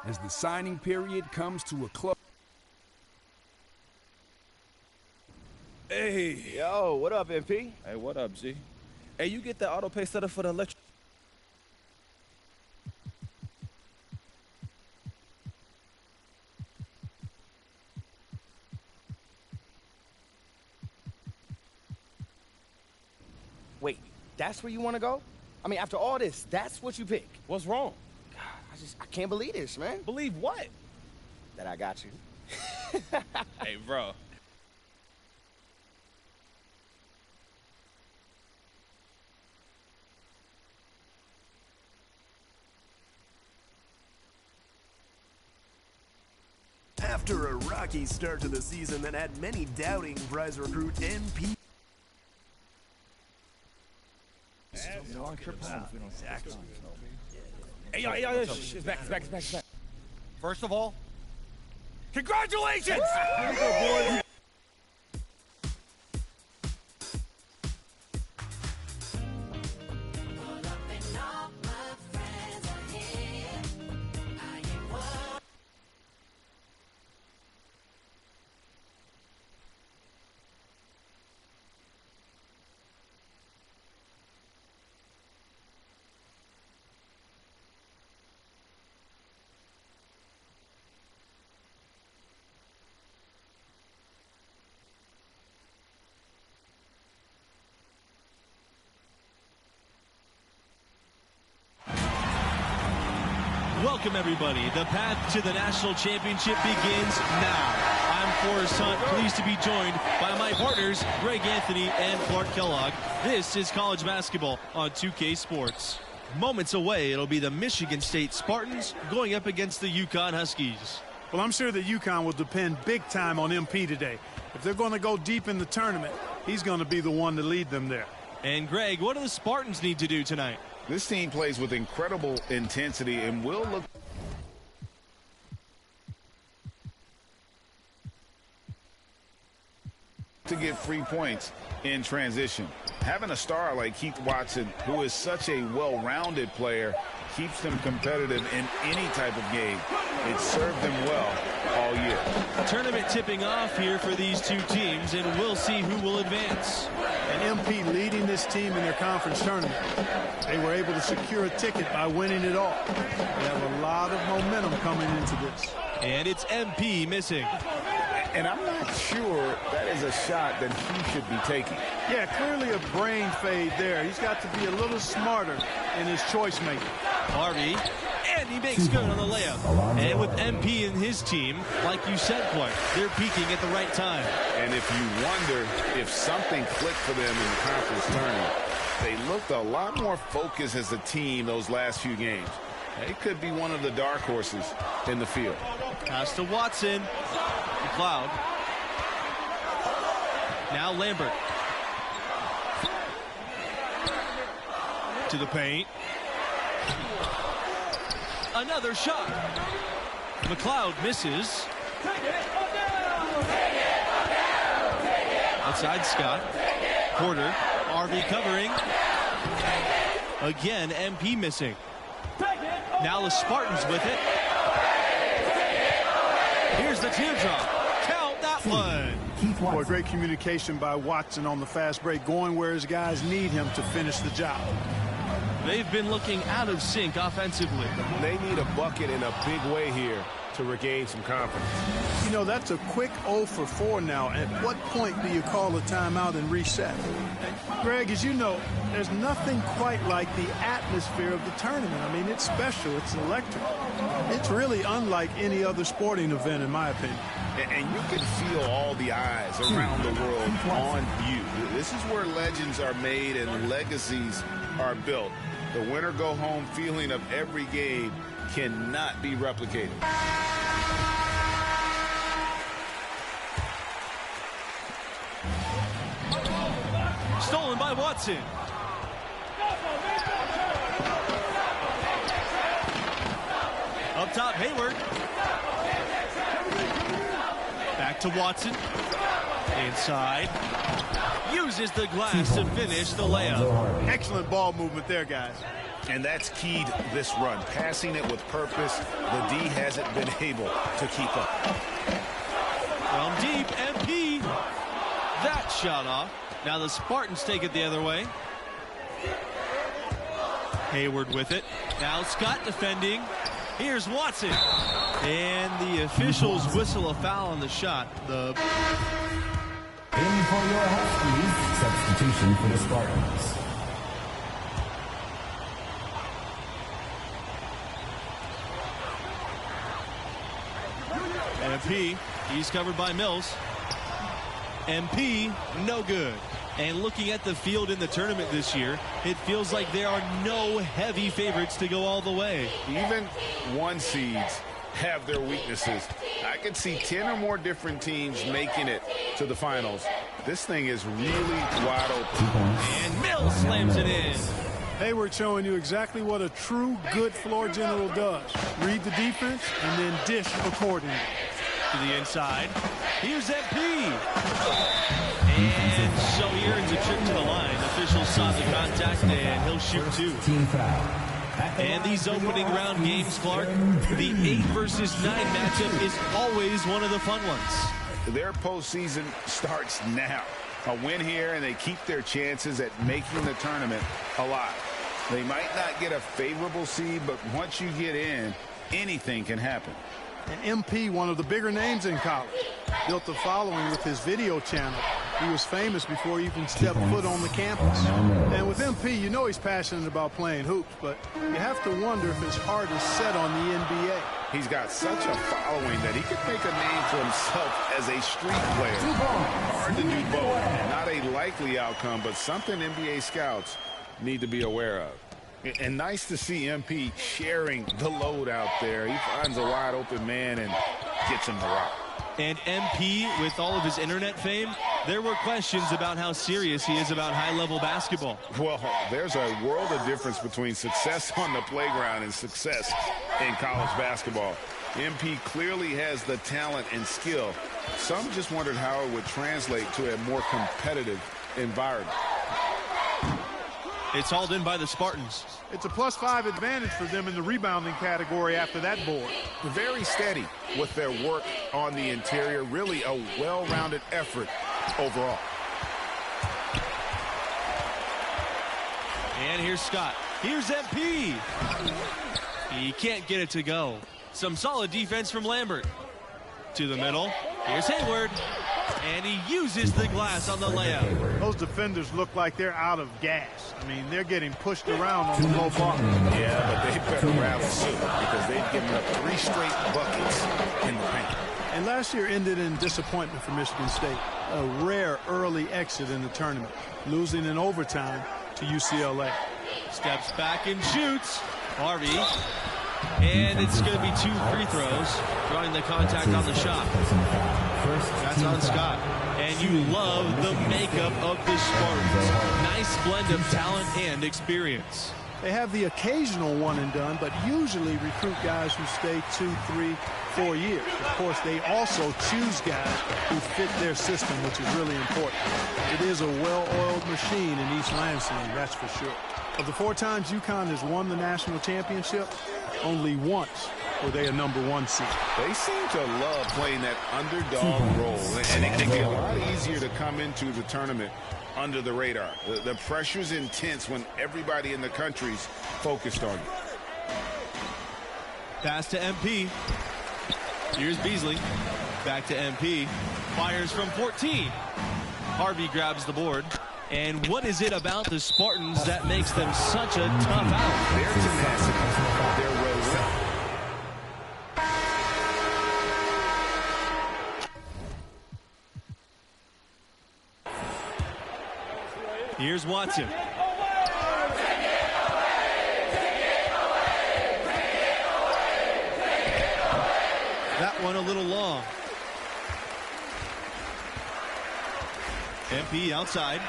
as the signing period comes to a close. Hey. Yo, what up, MP? Hey, what up, G? Hey, you get that auto pay set up for the electric. Wait, that's where you want to go? I mean, after all this, that's what you pick? What's wrong? God, I can't believe this, man. Believe what? That I got you. Hey, bro. After a rocky start to the season that had many doubting prize recruit MP. Hey, yo, it's back. First of all, congratulations! Welcome, everybody. The path to the national championship begins now. I'm Forrest Hunt, pleased to be joined by my partners, Greg Anthony and Clark Kellogg. This is college basketball on 2K Sports. Moments away, it'll be the Michigan State Spartans going up against the UConn Huskies. Well, I'm sure that UConn will depend big time on MP today. If they're going to go deep in the tournament, he's going to be the one to lead them there. And Greg, what do the Spartans need to do tonight? This team plays with incredible intensity and will look to get free points in transition. Having a star like Keith Watson, who is such a well-rounded player, keeps them competitive in any type of game. It served them well all year. Tournament tipping off here for these two teams, and we'll see who will advance. And MP leading this team in their conference tournament. They were able to secure a ticket by winning it all. They have a lot of momentum coming into this. And it's MP missing. And I'm not sure that is a shot that he should be taking. Yeah, clearly a brain fade there. He's got to be a little smarter in his choice making. Harvey, and he makes good on the layup. And with MP and his team, like you said, Clark, they're peaking at the right time. And if you wonder if something clicked for them in the conference tournament, they looked a lot more focused as a team those last few games. They could be one of the dark horses in the field. Pass to Watson. McLeod. Now Lambert. To the paint. Another shot. McLeod misses. Outside Scott. Porter. RV covering. Again, MP missing. Now the Spartans with it. Here's the teardrop. Count that one. Boy, great communication by Watson on the fast break, going where his guys need him to finish the job. They've been looking out of sync offensively. They need a bucket in a big way here to regain some confidence. You know, that's a quick 0 for 4 now. At what point do you call a timeout and reset? Greg, as you know, there's nothing quite like the atmosphere of the tournament. I mean, it's special. It's electric. It's really unlike any other sporting event, in my opinion. And you can feel all the eyes around the world on you. This is where legends are made and legacies are built. The winner-go-home feeling of every game cannot be replicated. Stolen by Watson. Up top, Hayward. Back to Watson. Inside. Uses the glass to finish the layup. Excellent ball movement there, guys. And that's keyed this run. Passing it with purpose. The D hasn't been able to keep up. From deep, MP. That shot off. Now the Spartans take it the other way. Hayward with it. Now Scott defending. Here's Watson. And the officials whistle a foul on the shot. In for your Huskies, substitution for the Spartans. MP, he's covered by Mills. MP, no good. And looking at the field in the tournament this year, it feels like there are no heavy favorites to go all the way. Even 1 seeds have their weaknesses. I could see 10 or more different teams making it to the finals. This thing is really wide open. And Mills slams it in. Hayward showing you exactly what a true good floor general does. Read the defense and then dish accordingly. To the inside. Here's MP. And so he earns a trip to the line. Officials saw the contact, and he'll shoot 2. And these opening round games, Clark, the 8 versus 9 matchup is always one of the fun ones. Their postseason starts now. A win here, and they keep their chances at making the tournament alive. They might not get a favorable seed, but once you get in, anything can happen. And MP, one of the bigger names in college, built a following with his video channel. He was famous before he even stepped foot on the campus. And with MP, you know he's passionate about playing hoops, but you have to wonder if his heart is set on the NBA. He's got such a following that he could make a name for himself as a street player. Hard to do both. Not a likely outcome, but something NBA scouts need to be aware of. And nice to see MP sharing the load out there. He finds a wide open man and gets him the rock. And MP, with all of his internet fame, there were questions about how serious he is about high-level basketball. Well, there's a world of difference between success on the playground and success in college basketball. MP clearly has the talent and skill. Some just wondered how it would translate to a more competitive environment. It's hauled in by the Spartans. It's a +5 advantage for them in the rebounding category after that board. Very steady with their work on the interior. Really a well-rounded effort overall. And here's Scott. Here's MP. He can't get it to go. Some solid defense from Lambert. To the middle. Here's Hayward. And he uses the glass on the layup. Those defenders look like they're out of gas. I mean, they're getting pushed around on the low bar. Yeah, but they better rattle soon because they've given up 3 straight buckets in the paint. And last year ended in disappointment for Michigan State. A rare early exit in the tournament, losing in overtime to UCLA. Steps back and shoots. Harvey. And it's going to be 2 free throws, drawing the contact on the shot. That's on Scott. And you love the makeup of the Spartans. Nice blend of talent and experience. They have the occasional one and done, but usually recruit guys who stay 2, 3, 4 years. Of course, they also choose guys who fit their system, which is really important. It is a well-oiled machine in East Lansing, that's for sure. Of the 4 times UConn has won the national championship, only once were they a #1 seed. They seem to love playing that underdog role, and it can be a lot easier to come into the tournament under the radar. The pressure's intense when everybody in the country's focused on you. Pass to MP. Here's Beasley. Back to MP. Fires from 14. Harvey grabs the board. And what is it about the Spartans that makes them such a tough out? Their tenacity, their will. Here's Watson. That one a little long. MP outside.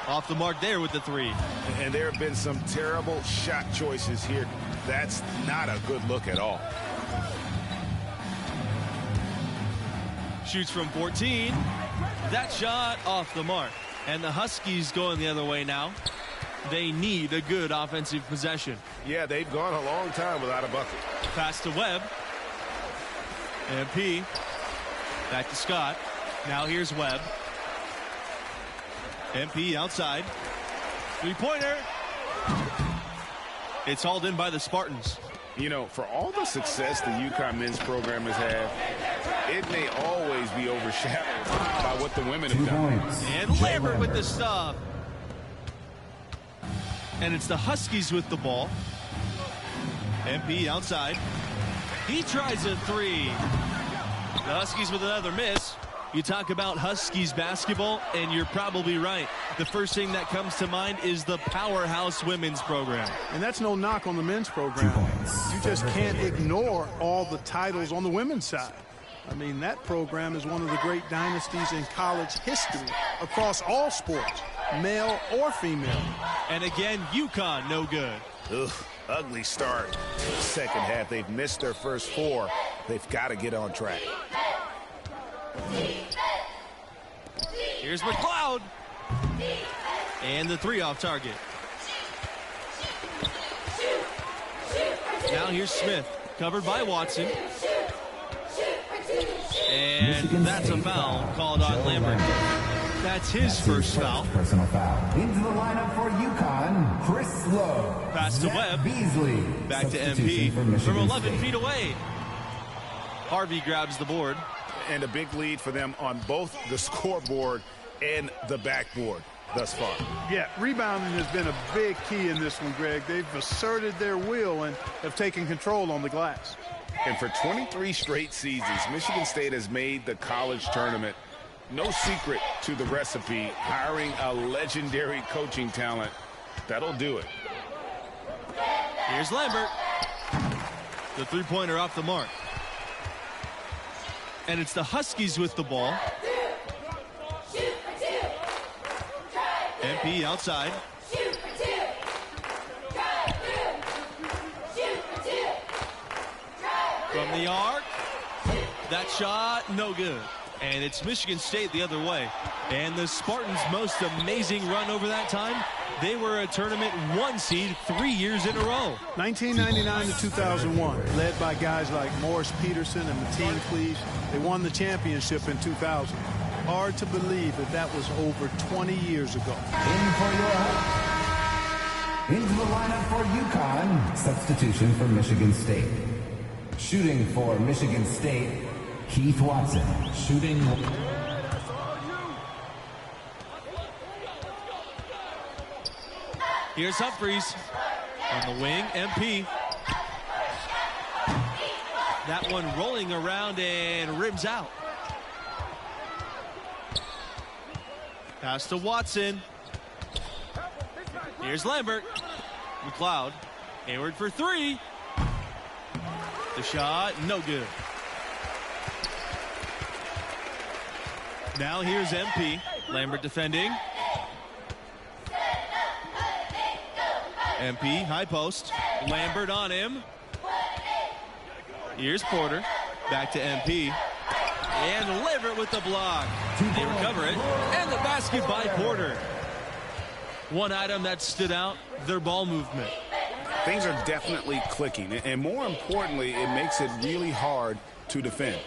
Off the mark there with the 3. And there have been some terrible shot choices here. That's not a good look at all. Shoots from 14. That shot off the mark. And the Huskies going the other way now. they need a good offensive possession. Yeah, they've gone a long time without a bucket. Pass to Webb. MP. Back to Scott. Now here's Webb. MP outside. Three-pointer. It's hauled in by the Spartans. You know, for all the success the UConn men's program has had, it may always be overshadowed by what the women have done. And Lambert with the stop. And it's the Huskies with the ball. MP outside. He tries a three. The Huskies with another miss. You talk about Huskies basketball, and you're probably right. The first thing that comes to mind is the powerhouse women's program. And that's no knock on the men's program. You just can't ignore all the titles on the women's side. I mean, that program is one of the great dynasties in college history across all sports, male or female. And again, UConn no good. Ugh, ugly start. Second half, they've missed their first four. They've got to get on track. Here's McLeod. And the three off target. Now here's Smith, covered by Watson. And that's a foul called on Lambert. That's his first foul. Personal foul. Into the lineup for UConn, Chris Lowe. Pass to Webb. Beasley. Back to MP from 11 feet away. Harvey grabs the board. And a big lead for them on both the scoreboard and the backboard thus far. Yeah, rebounding has been a big key in this one, Greg. They've asserted their will and have taken control on the glass. And for 23 straight seasons, Michigan State has made the college tournament. No secret to the recipe, hiring a legendary coaching talent. That'll do it. Here's Lambert. The three-pointer off the mark. And it's the Huskies with the ball. MP outside. From the arc. That shot, no good. And it's Michigan State the other way. And the Spartans' most amazing run over that time, they were a tournament 1 seed 3 years in a row. 1999 to 2001, led by guys like Morris Peterson and Mateen Cleaves. They won the championship in 2000. Hard to believe that that was over 20 years ago. Into the lineup for UConn, substitution for Michigan State. Shooting for Michigan State, Keith Watson. Shooting. Here's Humphreys on the wing. MP. That one rolling around and rims out. Pass to Watson. Here's Lambert. McLeod. Hayward for three. The shot, no good. Now here's MP. Lambert defending. MP, high post. Lambert on him. Here's Porter. Back to MP. And Lambert with the block. They recover it. And the basket by Porter. One item that stood out, their ball movement. Things are definitely clicking. And more importantly, it makes it really hard to defend.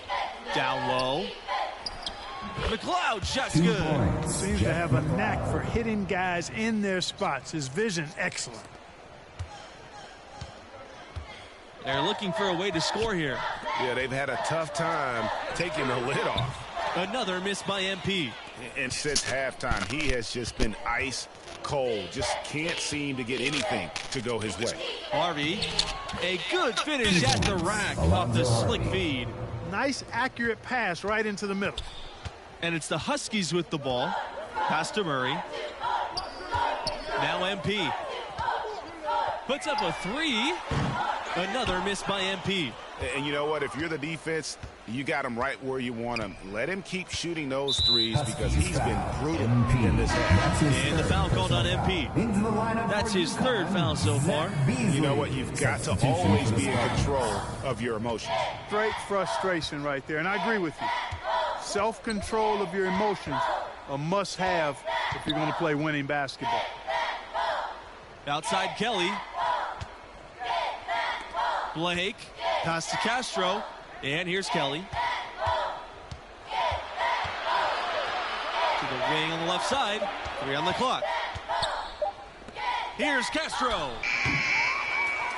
Down low. McLeod, shot's good. Seems to have a knack for hitting guys in their spots. His vision, excellent. They're looking for a way to score here. Yeah, they've had a tough time taking the lid off. Another miss by MP. And since halftime, he has just been ice cold. Just can't seem to get anything to go his way. Harvey, a good finish at the rack off the slick feed. Nice, accurate pass right into the middle. And it's the Huskies with the ball. Pass to Murray. Now MP. Puts up a three. Another miss by MP. And you know what? If you're the defense, you got him right where you want him. Let him keep shooting those threes because he's been brutal in this half. And the foul called on MP. That's his third foul so far. You know what? You've got to always be in control of your emotions. Straight frustration right there, and I agree with you. Self-control of your emotions, a must-have if you're going to play winning basketball. Outside Kelly. Blake. Pass to Castro. And here's Kelly. To the wing on the left side. 3 on the clock. Here's Castro.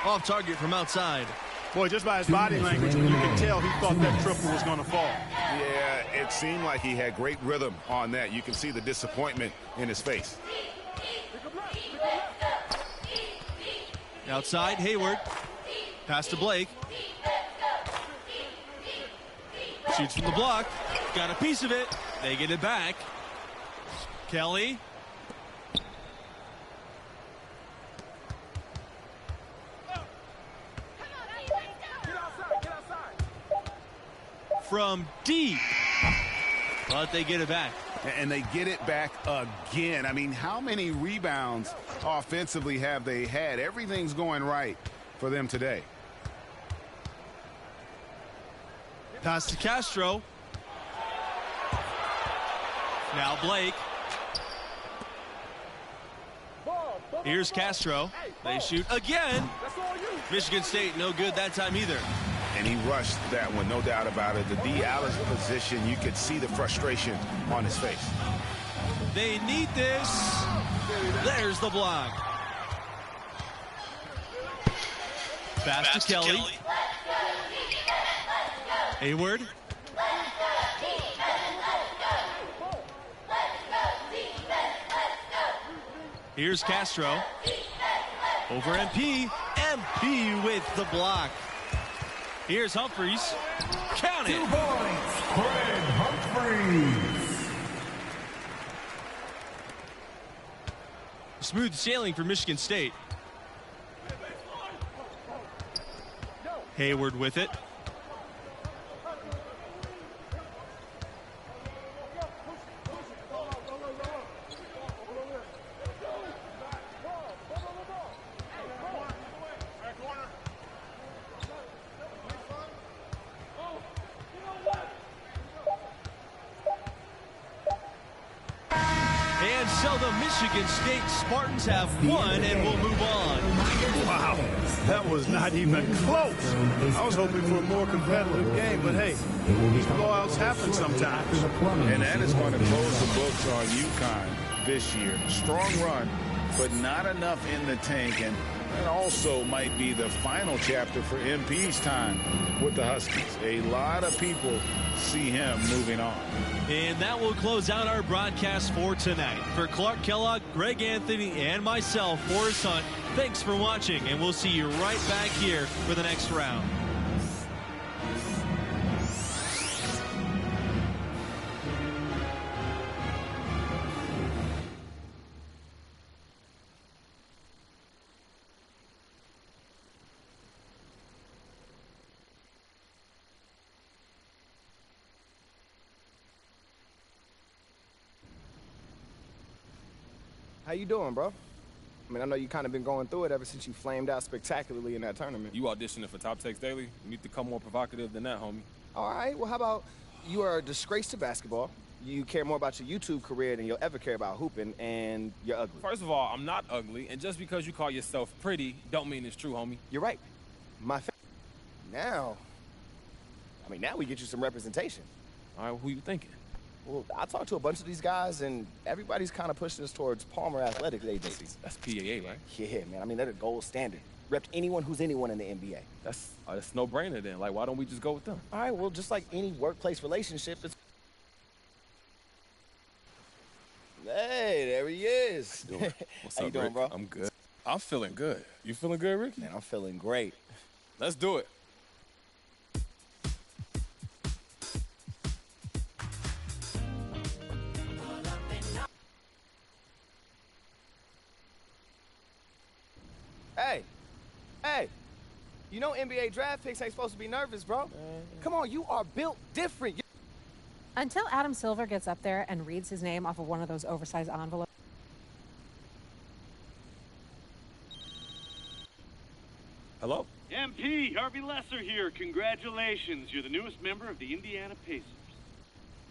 Off target from outside. Boy, just by his body language, you can tell he thought that triple was going to fall. Yeah, it seemed like he had great rhythm on that. You can see the disappointment in his face. Outside, Hayward. Pass to Blake. Shoots from the block. Got a piece of it. They get it back. Kelly. From deep. But they get it back. And they get it back again. I mean, how many rebounds offensively have they had? Everything's going right for them today. Pass to Castro. Now Blake. Here's Castro. They shoot again. Michigan State no good that time either. And he rushed that one, no doubt about it. The D out of position, you could see the frustration on his face. They need this. There's the block. Pass to Kelly. Hayward. Here's Castro. Over MP. MP with the block. Here's Humphreys. Count it. 2 points, Craig Humphreys. Smooth sailing for Michigan State. Hayward with it. And so the Michigan State Spartans have won and will move on. Wow, that was not even close. I was hoping for a more competitive game, but hey, these blowouts happen sometimes. And that is going to close the books on UConn this year. Strong run, but not enough in the tank. And that also might be the final chapter for MP's time with the Huskies. A lot of people see him moving on. And that will close out our broadcast for tonight. For Clark Kellogg, Greg Anthony, and myself, Forrest Hunt, thanks for watching, and we'll see you right back here for the next round. How you doing, bro? I mean, I know you kind of been going through it ever since you flamed out spectacularly in that tournament. You auditioning for Top Takes Daily? You need to come more provocative than that, homie. All right, well, how about you are a disgrace to basketball. You care more about your YouTube career than you'll ever care about hooping, and you're ugly. First of all, I'm not ugly, and just because you call yourself pretty don't mean it's true, homie. You're right. Now we get you some representation. All right, who you thinking? Well, I talked to a bunch of these guys, and everybody's kind of pushing us towards Palmer Athletic Agencies. That's PAA, right? Yeah, man. I mean, they're the gold standard. Repped anyone who's anyone in the NBA. That's no-brainer then. Like, why don't we just go with them? All right, well, just like any workplace relationship, it's... Hey, there he is. What's How up, you doing, Rick? bro? I'm good. I'm feeling good. You feeling good, Ricky? Man, I'm feeling great. Let's do it. Hey, you know NBA draft picks ain't supposed to be nervous, bro. Come on, you are built different. Until Adam Silver gets up there and reads his name off of one of those oversized envelopes. Hello? MP, Harvey Lesser here. Congratulations. You're the newest member of the Indiana Pacers.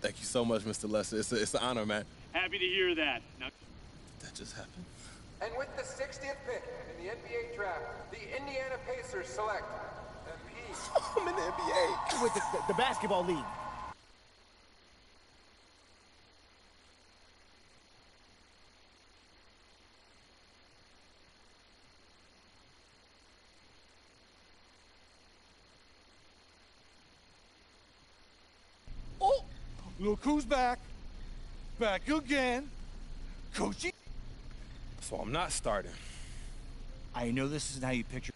Thank you so much, Mr. Lesser. It's an honor, man. Happy to hear that. Now, That just happened. And with the 60th pick in the NBA draft, the Indiana Pacers select MP. I'm in the NBA. With the basketball league. Oh, look who's back. Back again. Coachy. So I'm not starting. I know this isn't how you picture.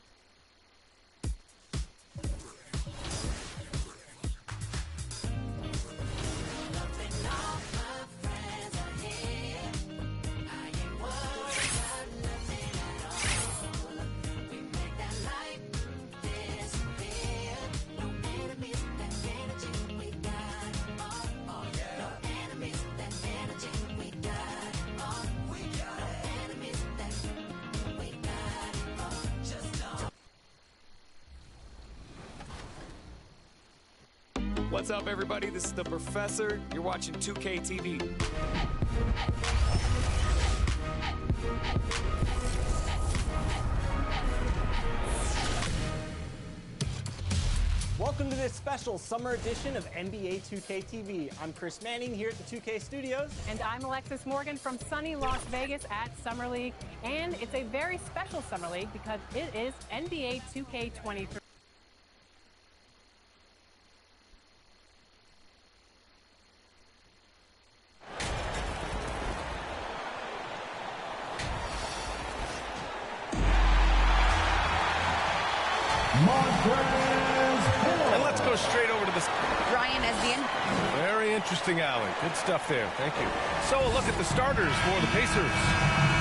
What's up, everybody? This is the Professor. You're watching 2K TV. Welcome to this special summer edition of NBA 2K TV. I'm Chris Manning here at the 2K Studios. And I'm Alexis Morgan from sunny Las Vegas at Summer League. And it's a very special Summer League because it is NBA 2K23. And let's go straight over to the... Ryan Esdian. Very interesting, Allie. Good stuff there. Thank you. So a look at the starters for the Pacers.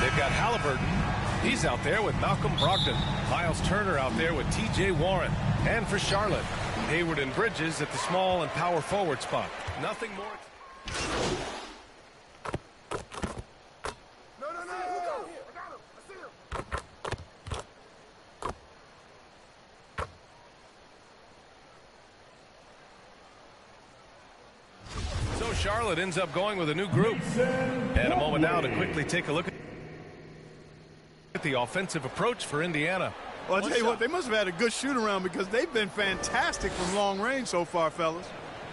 They've got Halliburton. He's out there with Malcolm Brogdon. Miles Turner out there with T.J. Warren. And for Charlotte, Hayward and Bridges at the small and power forward spot. Nothing more... Charlotte ends up going with a new group. And a moment now to quickly take a look at the offensive approach for Indiana. Well, I'll tell you what, they must have had a good shoot-around because they've been fantastic from long range so far, fellas.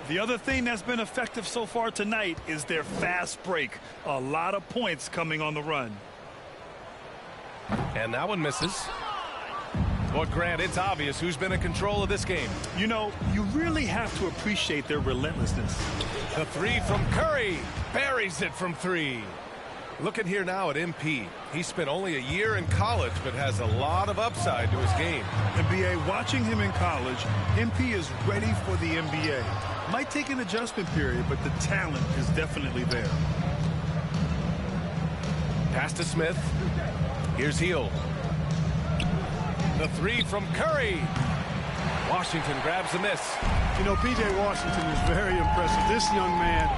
The other thing that's been effective so far tonight is their fast break. A lot of points coming on the run. And that one misses. But Grant, it's obvious who's been in control of this game. You know, you really have to appreciate their relentlessness. The three from Curry. Buries it from three. Looking here now at MP. He spent only a year in college, but has a lot of upside to his game. NBA, watching him in college, MP is ready for the NBA. Might take an adjustment period, but the talent is definitely there. Pass to Smith. Here's Hield. The three from Curry. Washington grabs the miss. You know, P.J. Washington is very impressive. This young man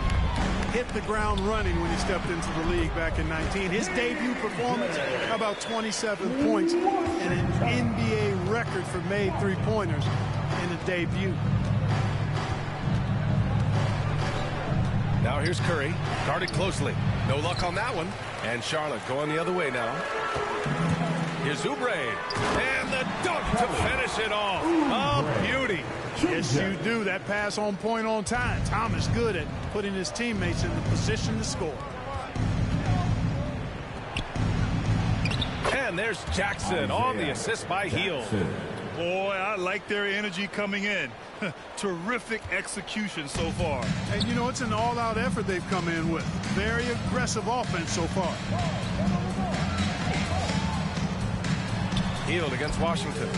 hit the ground running when he stepped into the league back in 19. His debut performance, how about 27 points and an NBA record for made three-pointers in a debut. Now here's Curry, guarded closely. No luck on that one. And Charlotte going the other way now. Here's Oubre, and the dunk to finish it off. A beauty. Yes, you do. That pass on point on time. Thomas good at putting his teammates in the position to score. And there's Jackson on the assist by Hield. Boy, I like their energy coming in. Terrific execution so far. And, you know, it's an all-out effort they've come in with. Very aggressive offense so far. Hield against Washington.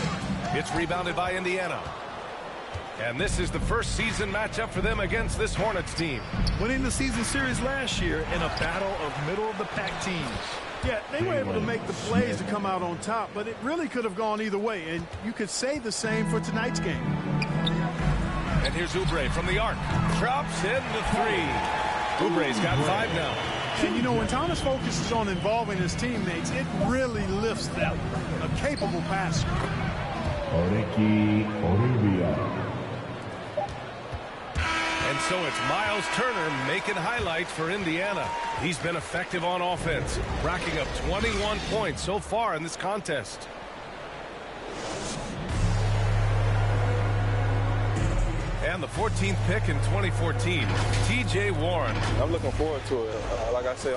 It's rebounded by Indiana. And this is the first season matchup for them against this Hornets team. Winning the season series last year in a battle of middle-of-the-pack teams. Yeah, they were able to make the plays to come out on top, but it really could have gone either way, and you could say the same for tonight's game. And here's Oubre from the arc. Drops in the three. Oubre's got 5 now. And, you know, when Thomas focuses on involving his teammates, it really lifts them. A capable passer. And And so it's Miles Turner making highlights for Indiana. He's been effective on offense, racking up 21 points so far in this contest. And the 14th pick in 2014, T.J. Warren. I'm looking forward to it. Like I say,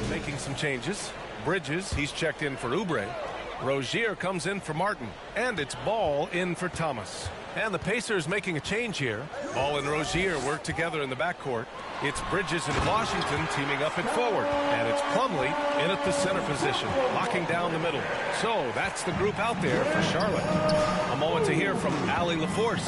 making some changes. Bridges, he's checked in for Oubre. Rozier comes in for Martin, and it's Ball in for Thomas. And the Pacers making a change here. Ball and Rozier work together in the backcourt. It's Bridges and Washington teaming up at forward, and it's Plumlee in at the center position, locking down the middle. So that's the group out there for Charlotte. A moment to hear from Allie LaForce.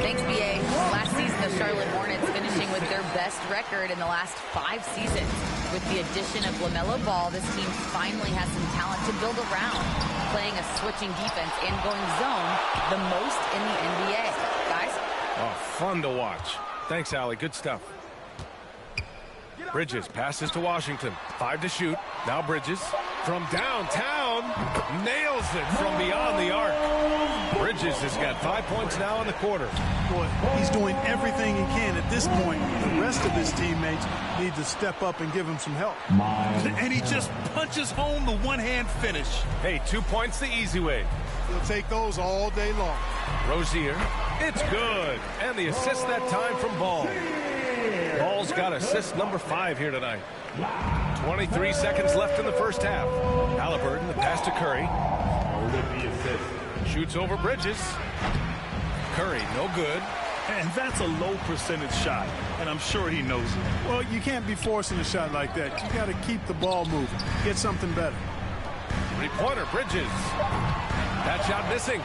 Thanks, BA. Last season, the Charlotte Hornets finishing with their best record in the last 5 seasons. With the addition of LaMelo Ball, this team finally has some talent to build around, playing a switching defense and going zone the most in the NBA. Guys? Oh, fun to watch. Thanks, Allie. Good stuff. Bridges passes to Washington. 5 to shoot. Now Bridges from downtown nails it from beyond the arc. Bridges has got 5 points now in the quarter. Boy, he's doing everything he can at this point. The rest of his teammates need to step up and give him some help. And he just punches home the one-hand finish. Hey, 2 points the easy way. He'll take those all day long. Rozier, it's good. And the assist that time from Ball. Ball's got assist number 5 here tonight. 23 seconds left in the first half. Halliburton, the pass to Curry. Shoots over Bridges. Curry, no good. And that's a low percentage shot, and I'm sure he knows it. Well, you can't be forcing a shot like that. You got to keep the ball moving. Get something better. Three-pointer, Bridges. That shot missing.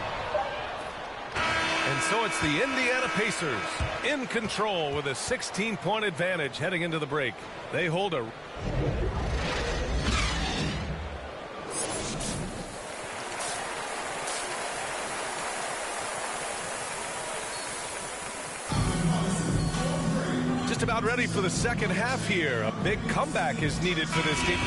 And so it's the Indiana Pacers in control with a 16-point advantage heading into the break. They hold a... Just about ready for the second half here. A big comeback is needed for this game.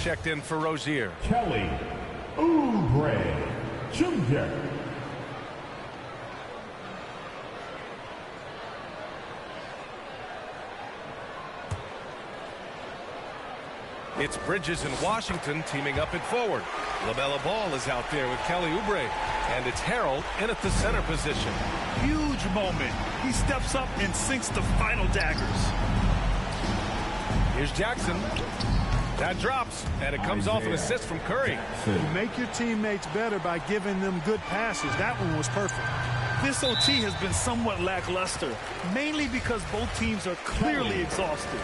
Checked in for Rozier. Kelly Oubre. Junior. It's Bridges and Washington teaming up at forward. LaMelo Ball is out there with Kelly Oubre. And it's Harrell in at the center position. Huge moment. He steps up and sinks the final daggers. Here's Jackson. That drops, and it comes off an assist from Curry. You make your teammates better by giving them good passes. That one was perfect. This OT has been somewhat lackluster, mainly because both teams are clearly exhausted.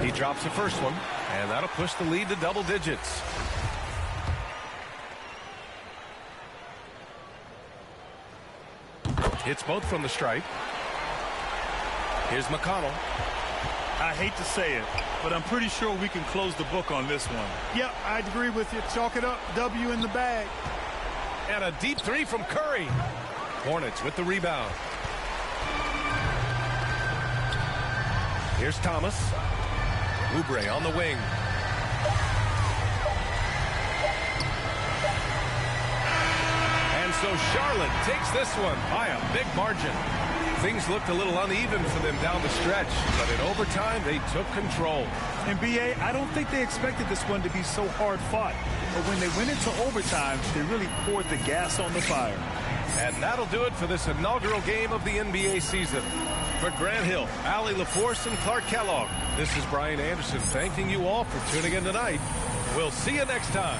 He drops the first one, and that'll push the lead to double digits. Hits both from the stripe. Here's McConnell. I hate to say it, but I'm pretty sure we can close the book on this one. Yep, I'd agree with you. Chalk it up. W in the bag. And a deep three from Curry. Hornets with the rebound. Here's Thomas. Oubre on the wing. And so Charlotte takes this one by a big margin. Things looked a little uneven for them down the stretch, but in overtime, they took control. NBA, I don't think they expected this one to be so hard fought. But when they went into overtime, they really poured the gas on the fire. And that'll do it for this inaugural game of the NBA season. For Grant Hill, Allie LaForce, and Clark Kellogg, this is Brian Anderson thanking you all for tuning in tonight. We'll see you next time.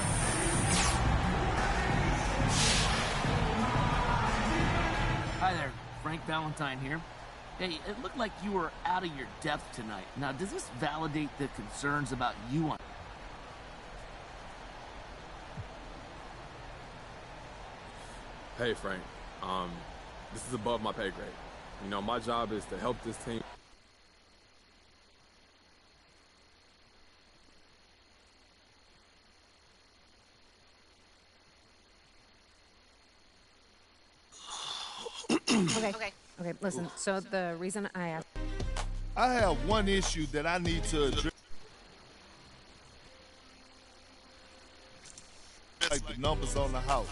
Hi there, Frank Valentine here. Hey, it looked like you were out of your depth tonight. Now, does this validate the concerns about you on... Hey, Frank. This is above my pay grade. You know, my job is to help this team. Okay, listen, so the reason I asked... I have one issue that I need to address. Like the numbers on the house.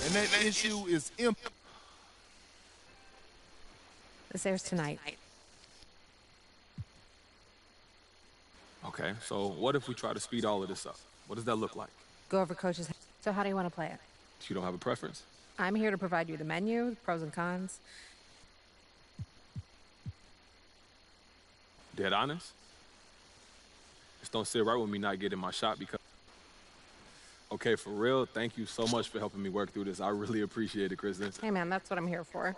And that issue is empty. This airs tonight. Okay, so what if we try to speed all of this up? What does that look like? Go over coach's... So how do you want to play it? You don't have a preference? I'm here to provide you the menu, the pros and cons. Dead honest? Just don't sit right with me not getting my shot because... Okay, for real, thank you so much for helping me work through this. I really appreciate it, Kristen. Hey, man, that's what I'm here for.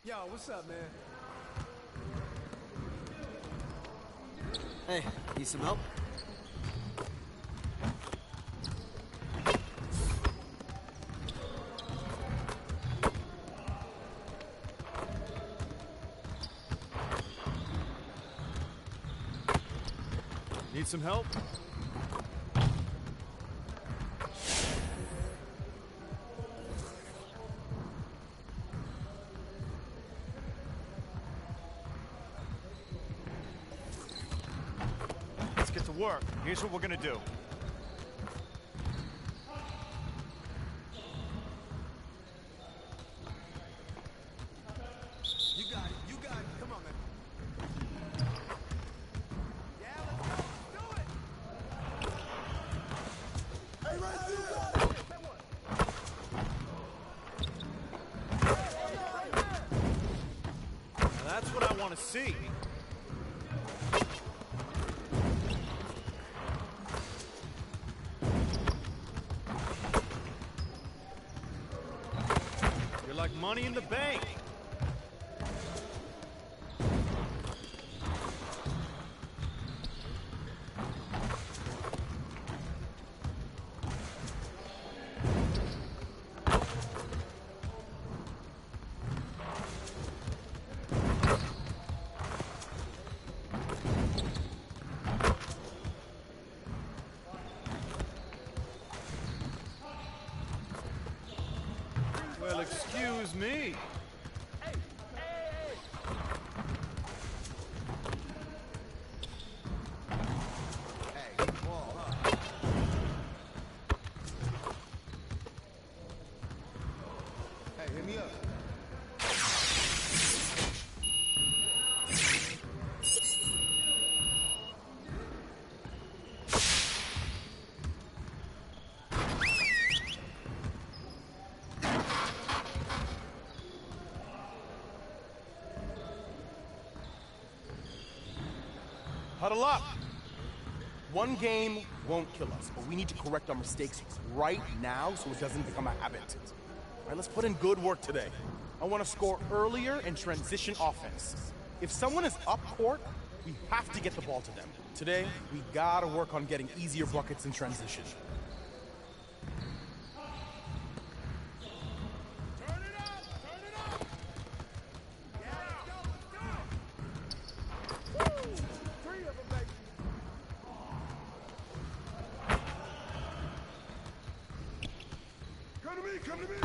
Yo, what's up, man? Hey, need some help? Need some help? work. Here's what we're gonna do. You got it. You got it. Come on, man. Yeah, let's go. Do it. Hey, right there. Now that's what I want to see. You're like money in the bank. Well, excuse me. Hey, ball, huh? Hey, hit me up. Huddle up. One game won't kill us, but we need to correct our mistakes right now so it doesn't become a habit. All right, let's put in good work today. I want to score earlier and transition offense. If someone is up court, we have to get the ball to them. Today, we gotta work on getting easier buckets in transition. Come to me!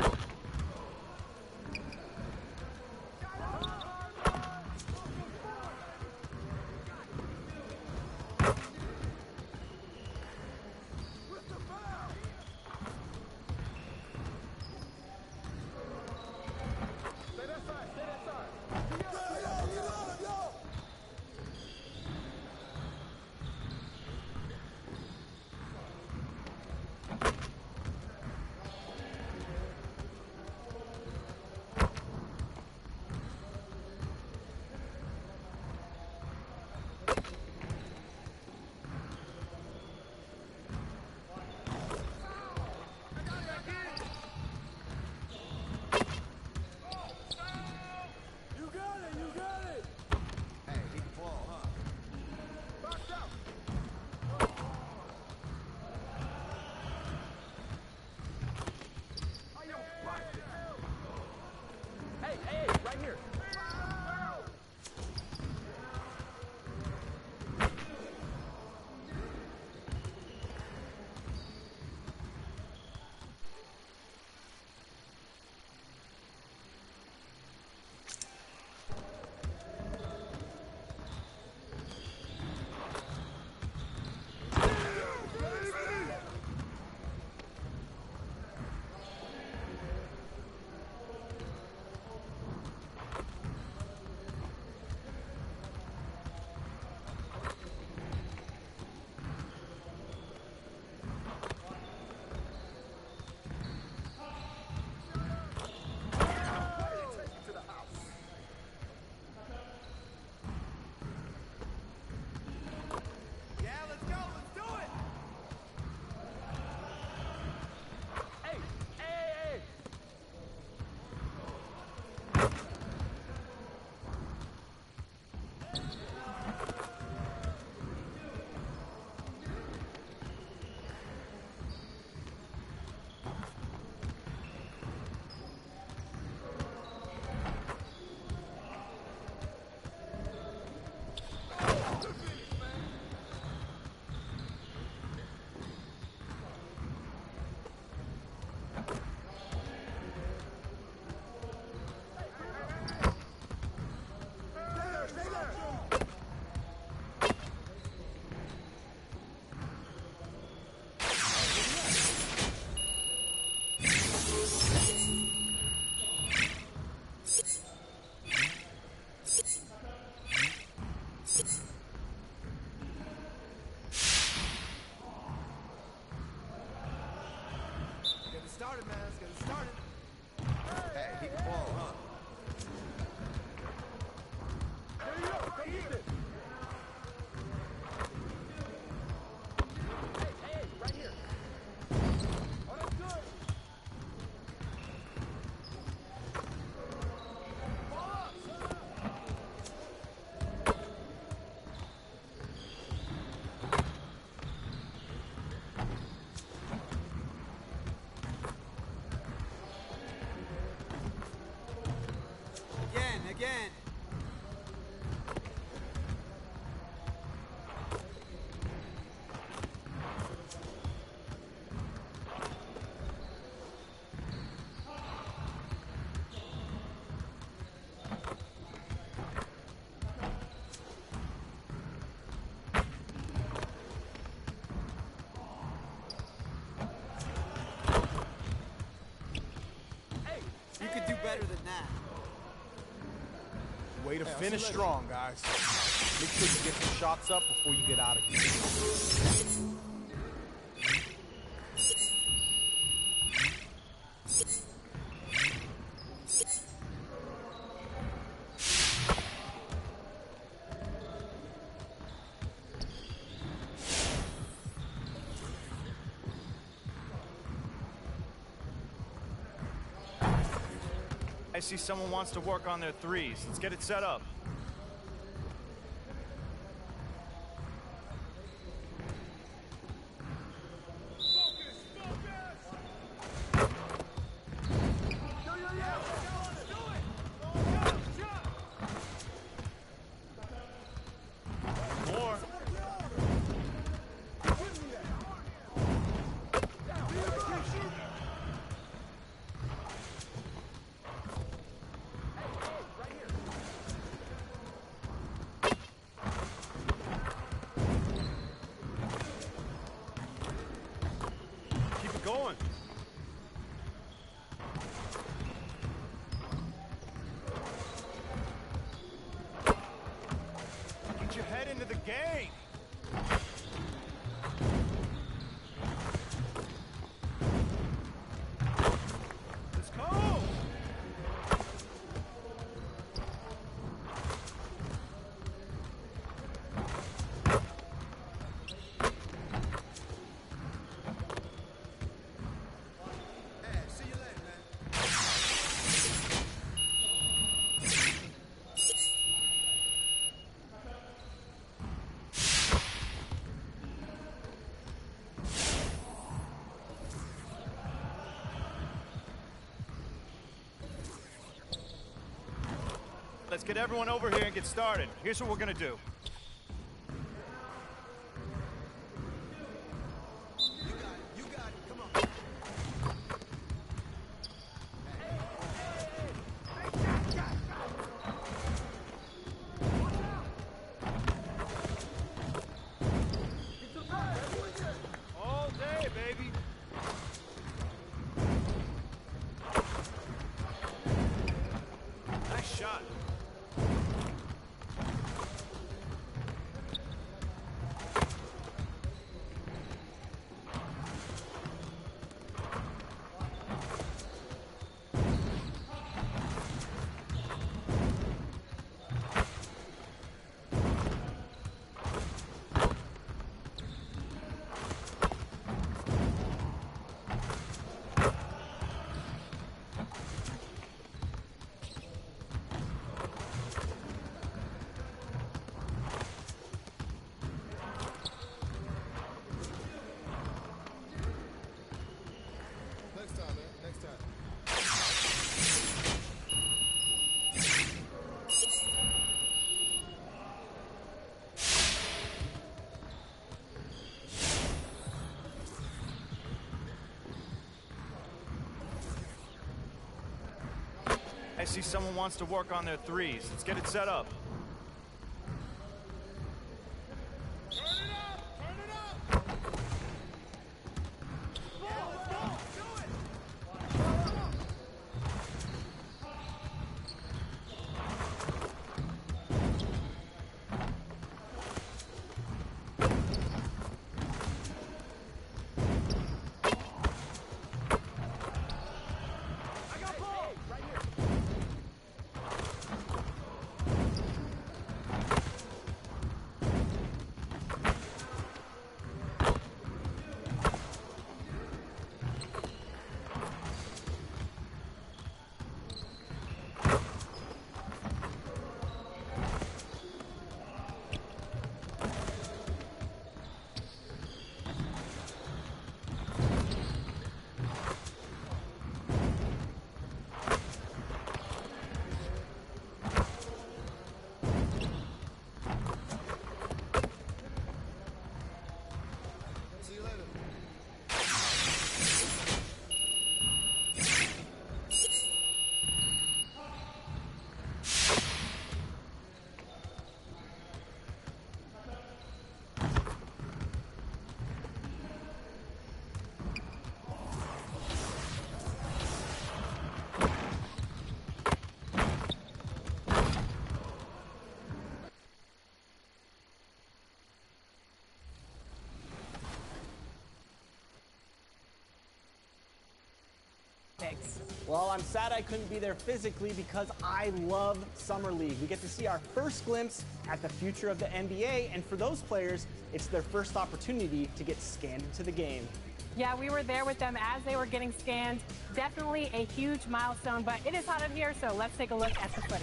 started, man. Let's get it started. Hey, keep the ball, huh? There you go. Come get it. Hey, right here. Oh, that's good. Ball up. Again. Hey, you could do better than that. Way to finish strong, guys. Make sure you get some shots up before you get out of here. I see someone wants to work on their threes. Let's get it set up. More. Keep it going. Get your head into the game. Let's go. Hey, see you later, man. Let's get everyone over here and get started. Here's what we're gonna do. You got it. Come on. All day, baby. Nice shot. Next time, man. Next time. I see someone wants to work on their threes. Let's get it set up. Well, I'm sad I couldn't be there physically because I love Summer League. We get to see our first glimpse at the future of the NBA, and for those players, it's their first opportunity to get scanned into the game. Yeah, we were there with them as they were getting scanned. Definitely a huge milestone, but it is hot in here, so let's take a look at the footage.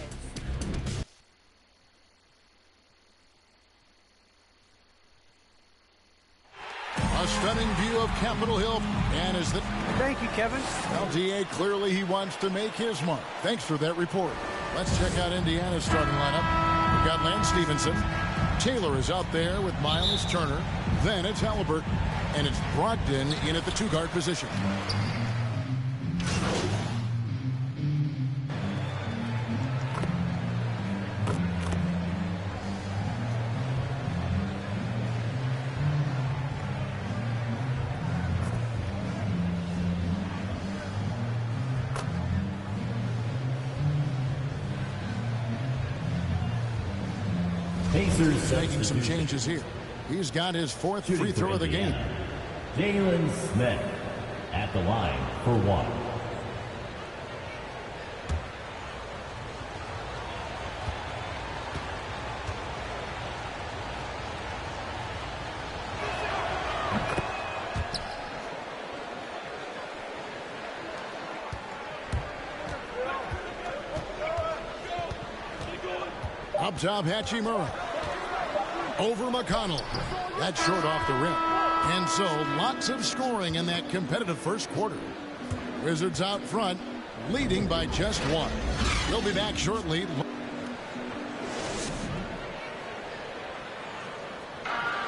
A stunning view of Capitol Hill, and is that... Thank you, Kevin. Well, DA, clearly he wants to make his mark. Thanks for that report. Let's check out Indiana's starting lineup. We've got Lance Stevenson. Taylor is out there with Miles Turner. Then it's Halliburton. And it's Brogdon in at the two-guard position. Pacers making some changes here. He's got his fourth free throw of the game. Jalen Smith at the line for one. Up top, Hachimura. Over McConnell. That's short off the rim. And so, lots of scoring in that competitive first quarter. Wizards out front, leading by just one. They'll be back shortly.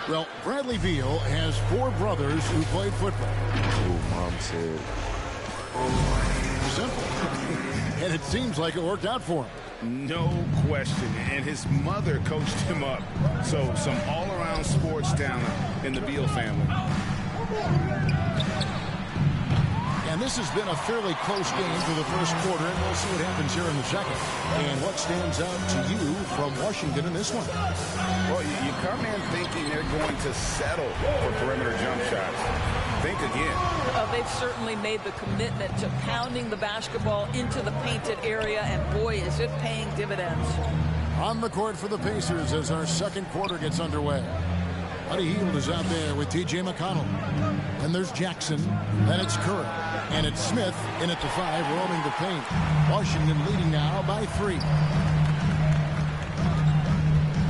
Well, Bradley Beal has 4 brothers who played football. Oh, Mom said. Simple. And it seems like it worked out for him. No question. And his mother coached him up. So some all-around sports talent in the Beal family. And this has been a fairly close game for the first quarter, and we'll see what happens here in the second. And what stands out to you from Washington in this one? Well, you come in thinking they're going to settle for perimeter jump shots. Think again. They've certainly made the commitment to pounding the basketball into the painted area, and boy, is it paying dividends. On the court for the Pacers as our second quarter gets underway. Buddy Hield is out there with T.J. McConnell. And there's Jackson. Then it's Curry. And it's Smith in at the 5, roaming the paint. Washington leading now by 3.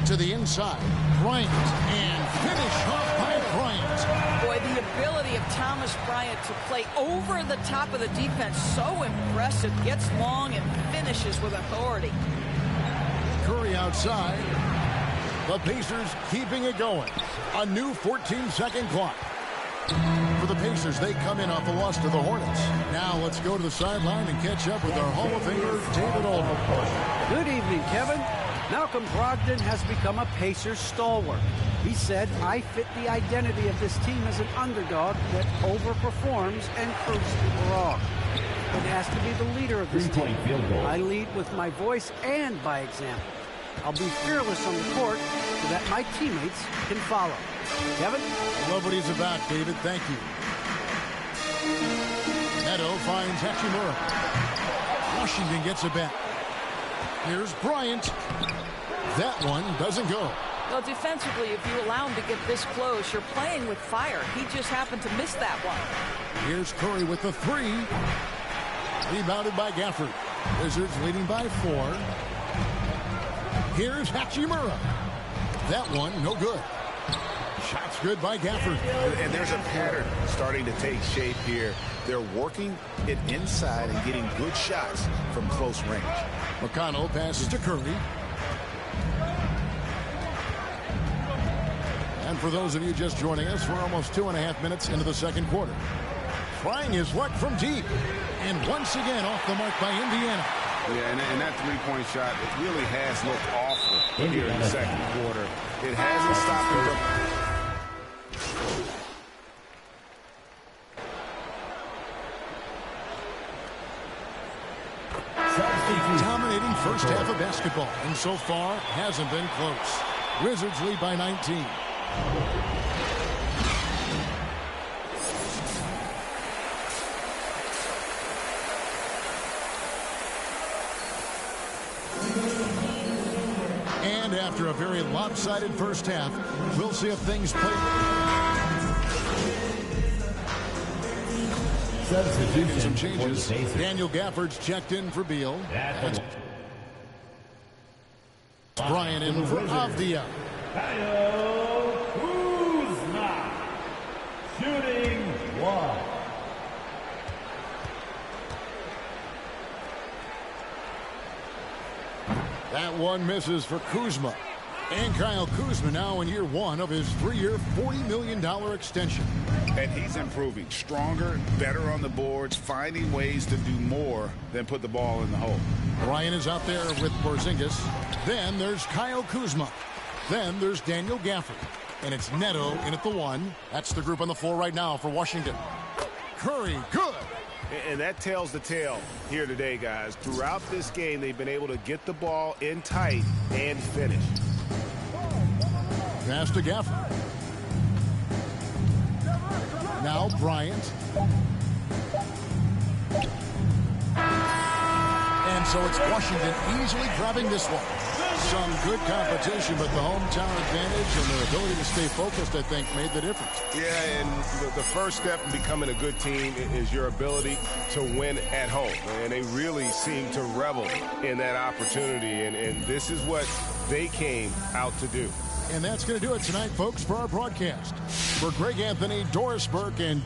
To the inside. Bryant. And finish off by Bryant. Boy, the ability of Thomas Bryant to play over the top of the defense, so impressive. Gets long and finishes with authority. Curry outside. The Pacers keeping it going. A new 14-second clock. For the Pacers, they come in off a loss to the Hornets. Now let's go to the sideline and catch up with our Hall of Famer, David Aldridge. Good evening, Kevin. Malcolm Brogdon has become a Pacers stalwart. He said, I fit the identity of this team as an underdog that overperforms and proves people wrong. It has to be the leader of this team. I lead with my voice and by example. I'll be fearless on the court so that my teammates can follow. Kevin? I love what he's about, David. Thank you. Neto finds Hachimura. Washington gets it back. Here's Bryant. That one doesn't go. Well, defensively, if you allow him to get this close, you're playing with fire. He just happened to miss that one. Here's Curry with the 3. Rebounded by Gafford. Wizards leading by 4. Here's Hachimura. That one, no good. Shots good by Gafford. And there's a pattern starting to take shape here. They're working it inside and getting good shots from close range. McConnell passes to Curry. And for those of you just joining us, we're almost 2.5 minutes into the second quarter. Trying his luck from deep. And once again off the mark by Indiana. Yeah, and that three-point shot, it really has looked awful here in the second quarter. It hasn't stopped him from... Dominating first half of basketball, and so far hasn't been close. Wizards lead by 19. after a very lopsided first half. We'll see if things play. Making some changes. Daniel Gafford's checked in for Beal. Bryant in for Avdia. Kyle Kuzma, shooting one. That one misses for Kuzma. And Kyle Kuzma now in year one of his 3-year, $40 million extension. And he's improving. Stronger, better on the boards, finding ways to do more than put the ball in the hole. Bryant is out there with Porzingis. Then there's Kyle Kuzma. Then there's Daniel Gafford. And it's Neto in at the one. That's the group on the floor right now for Washington. Curry, good. And that tells the tale here today, guys. Throughout this game, they've been able to get the ball in tight and finish. Pass to Gafford. Now Bryant. And so it's Washington easily grabbing this one. Some good competition, but the hometown advantage and their ability to stay focused, I think, made the difference. Yeah, and the first step in becoming a good team is your ability to win at home. And they really seem to revel in that opportunity, and this is what they came out to do. And that's going to do it tonight, folks, for our broadcast. For Greg Anthony, Doris Burke, and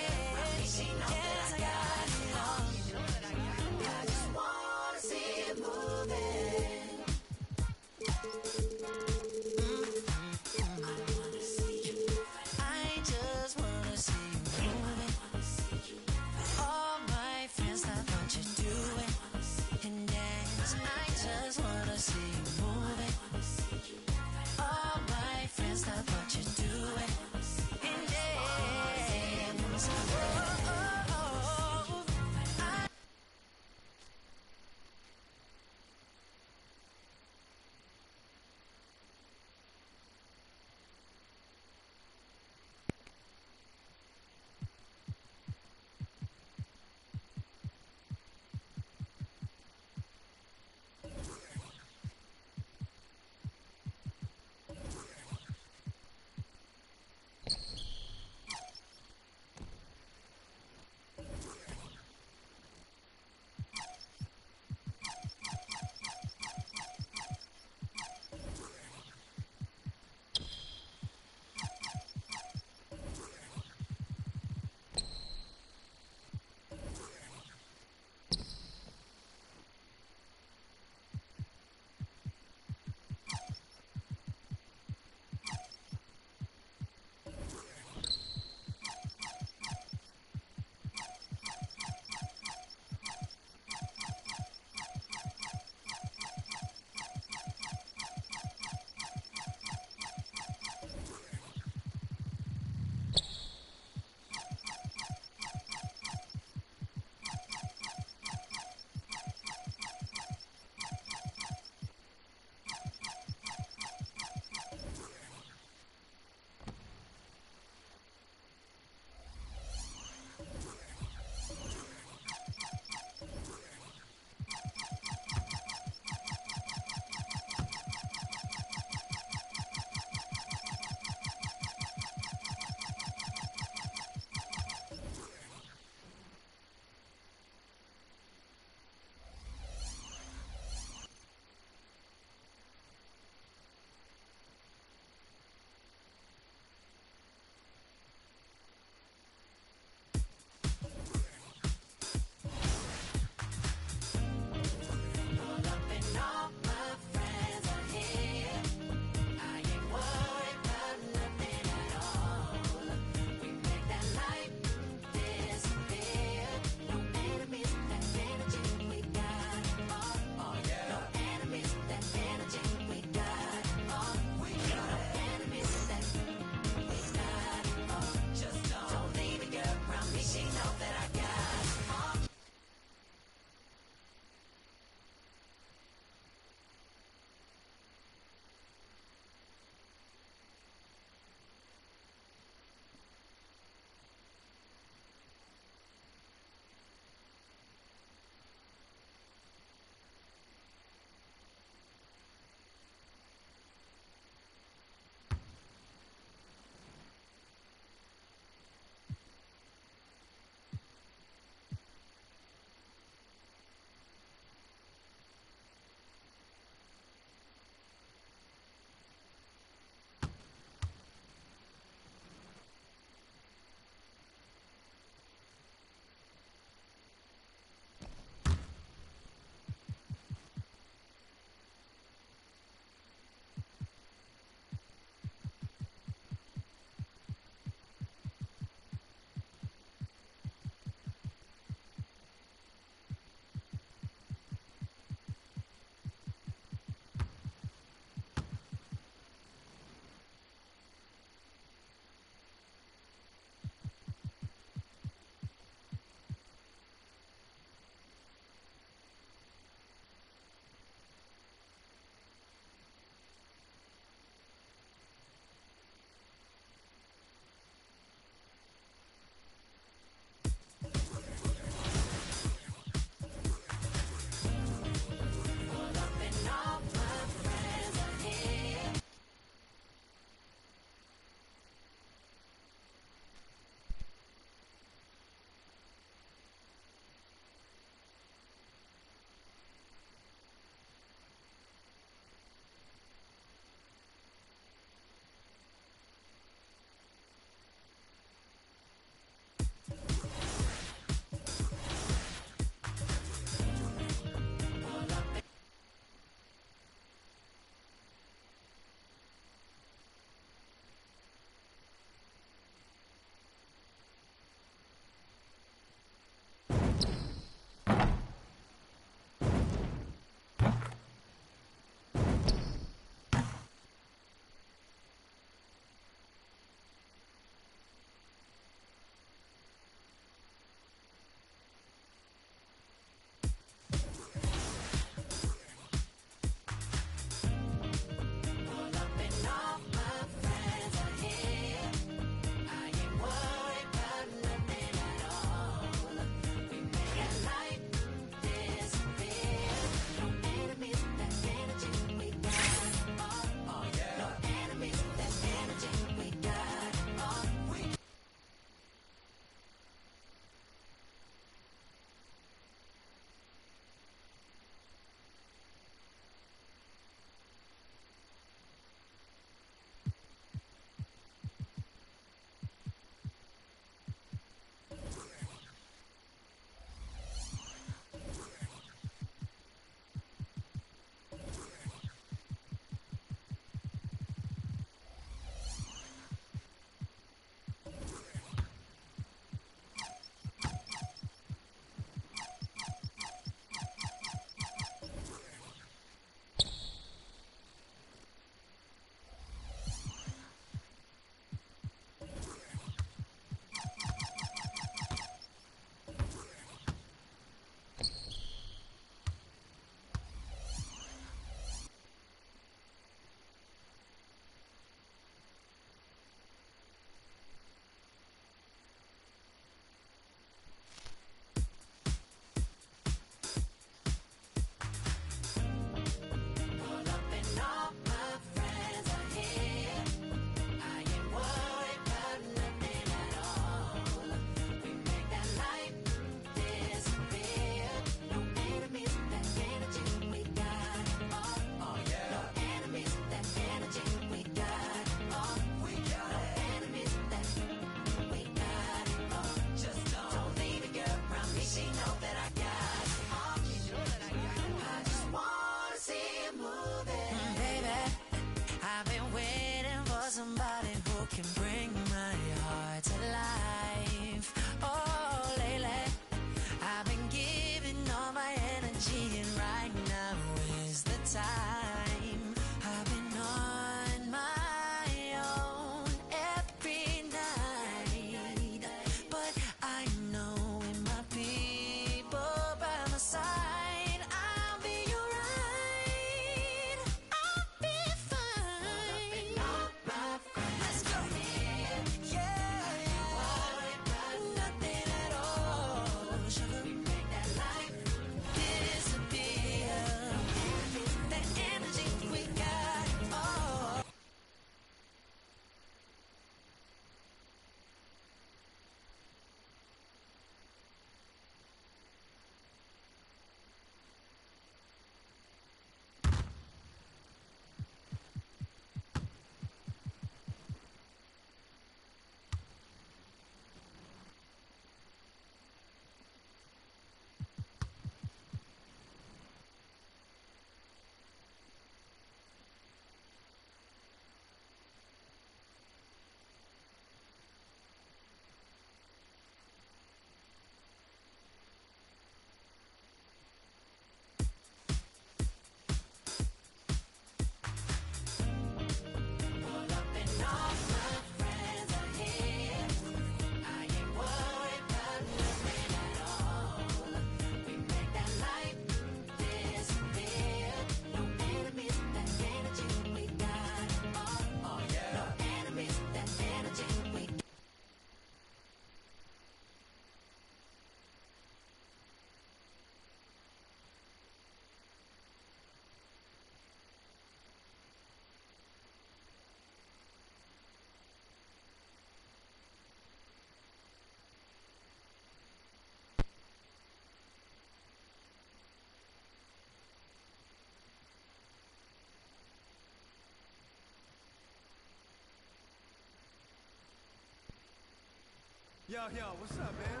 Yo, what's up, man?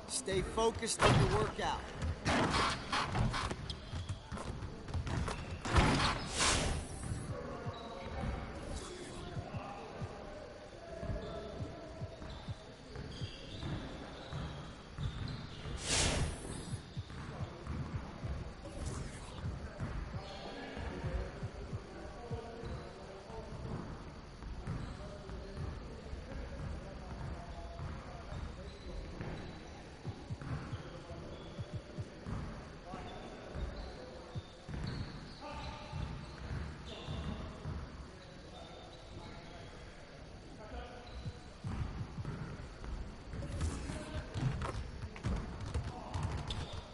Stay focused on your workout.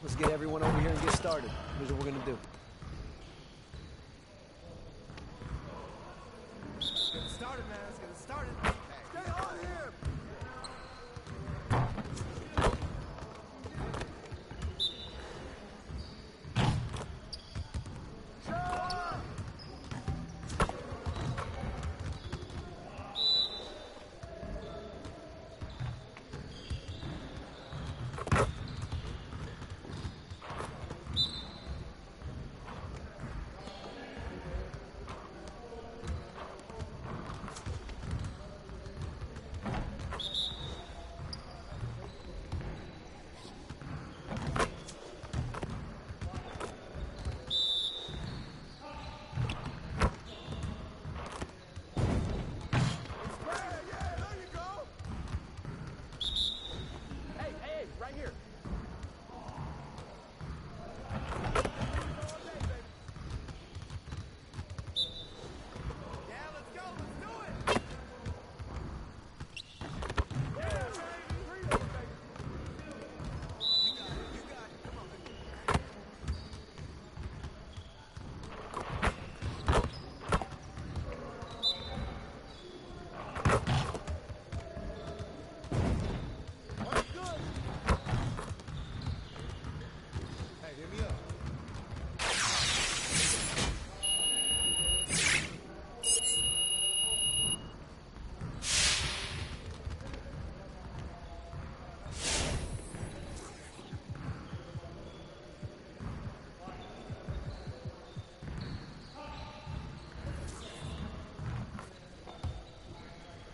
Let's get everyone over here and get started. Here's what we're gonna do. Let's get it started, man. Let's get it started. Stay on here.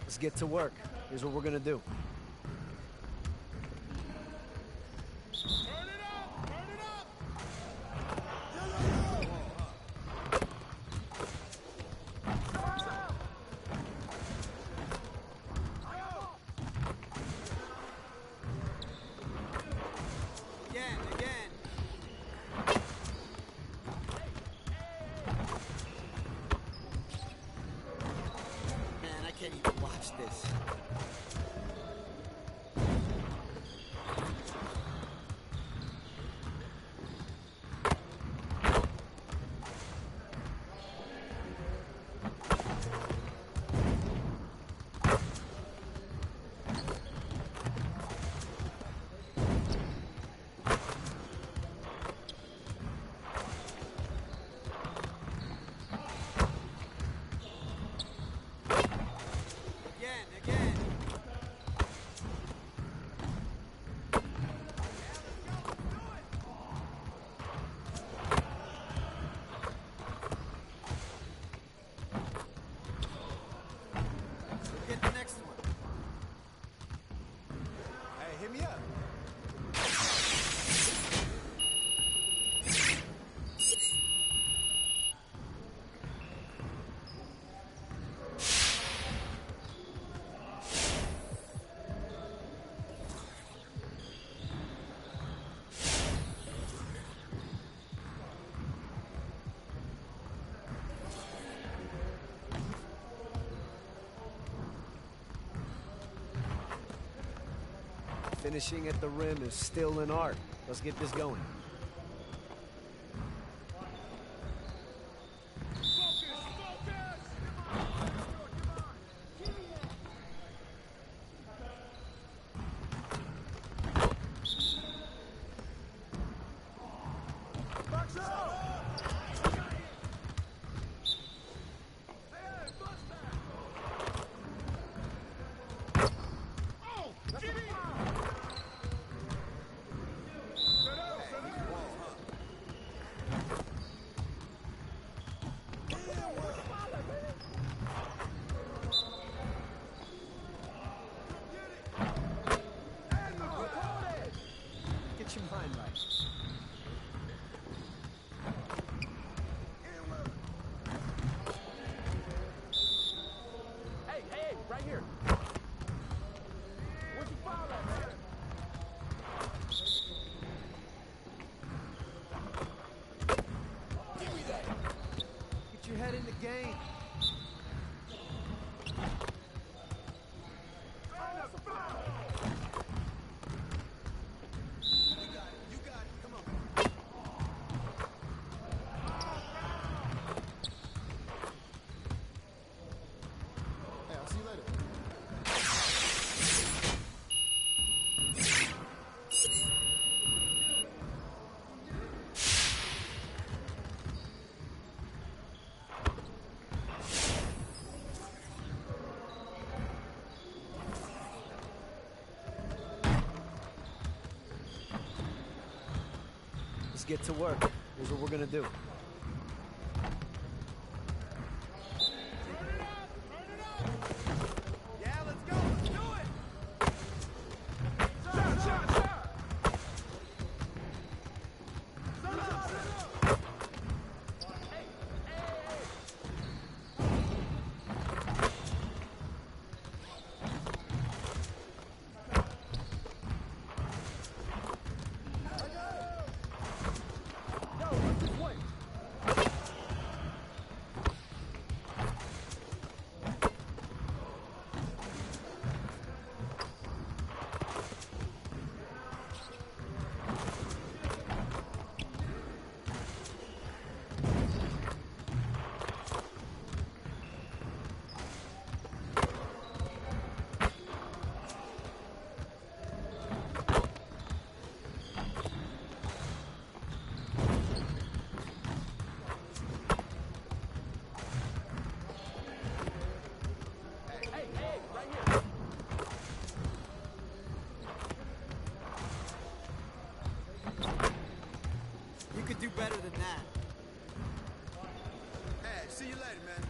Let's get to work. Here's what we're gonna do. Again. Man, I can't even watch this. Again. Get the next one. Hey, hit me up. Finishing at the rim is still an art. Let's get this going. Get your mind right. Hey, right here. Where'd you foul at, man? Give me that. Get your head in the game. Hey, I'll see you later. Let's get to work. Here's what we're gonna do. Yeah, let's go. Let's do it. Shot. Yo, what's this way? Hey, right here. You could do better than that. Hey, see you later, man.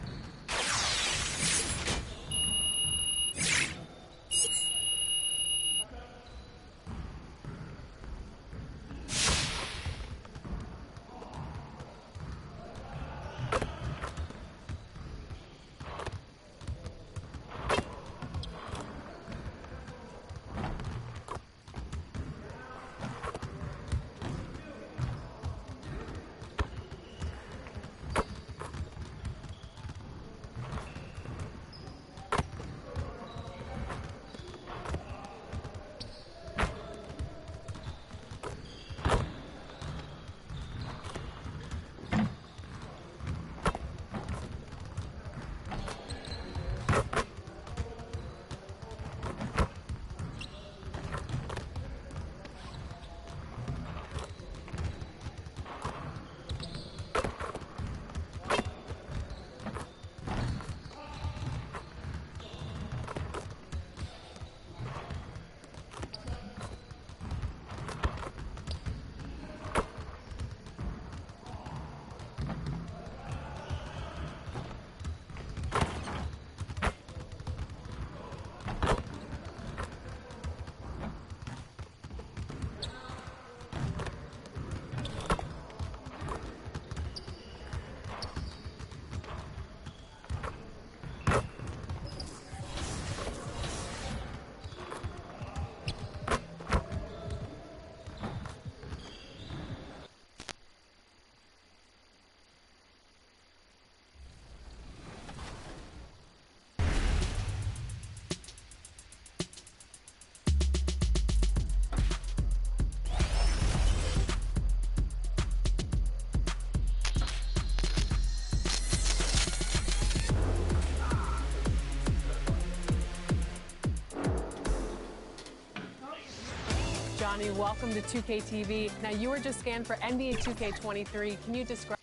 Johnny, welcome to 2K TV. Now, you were just scanned for NBA 2K23. Can you describe?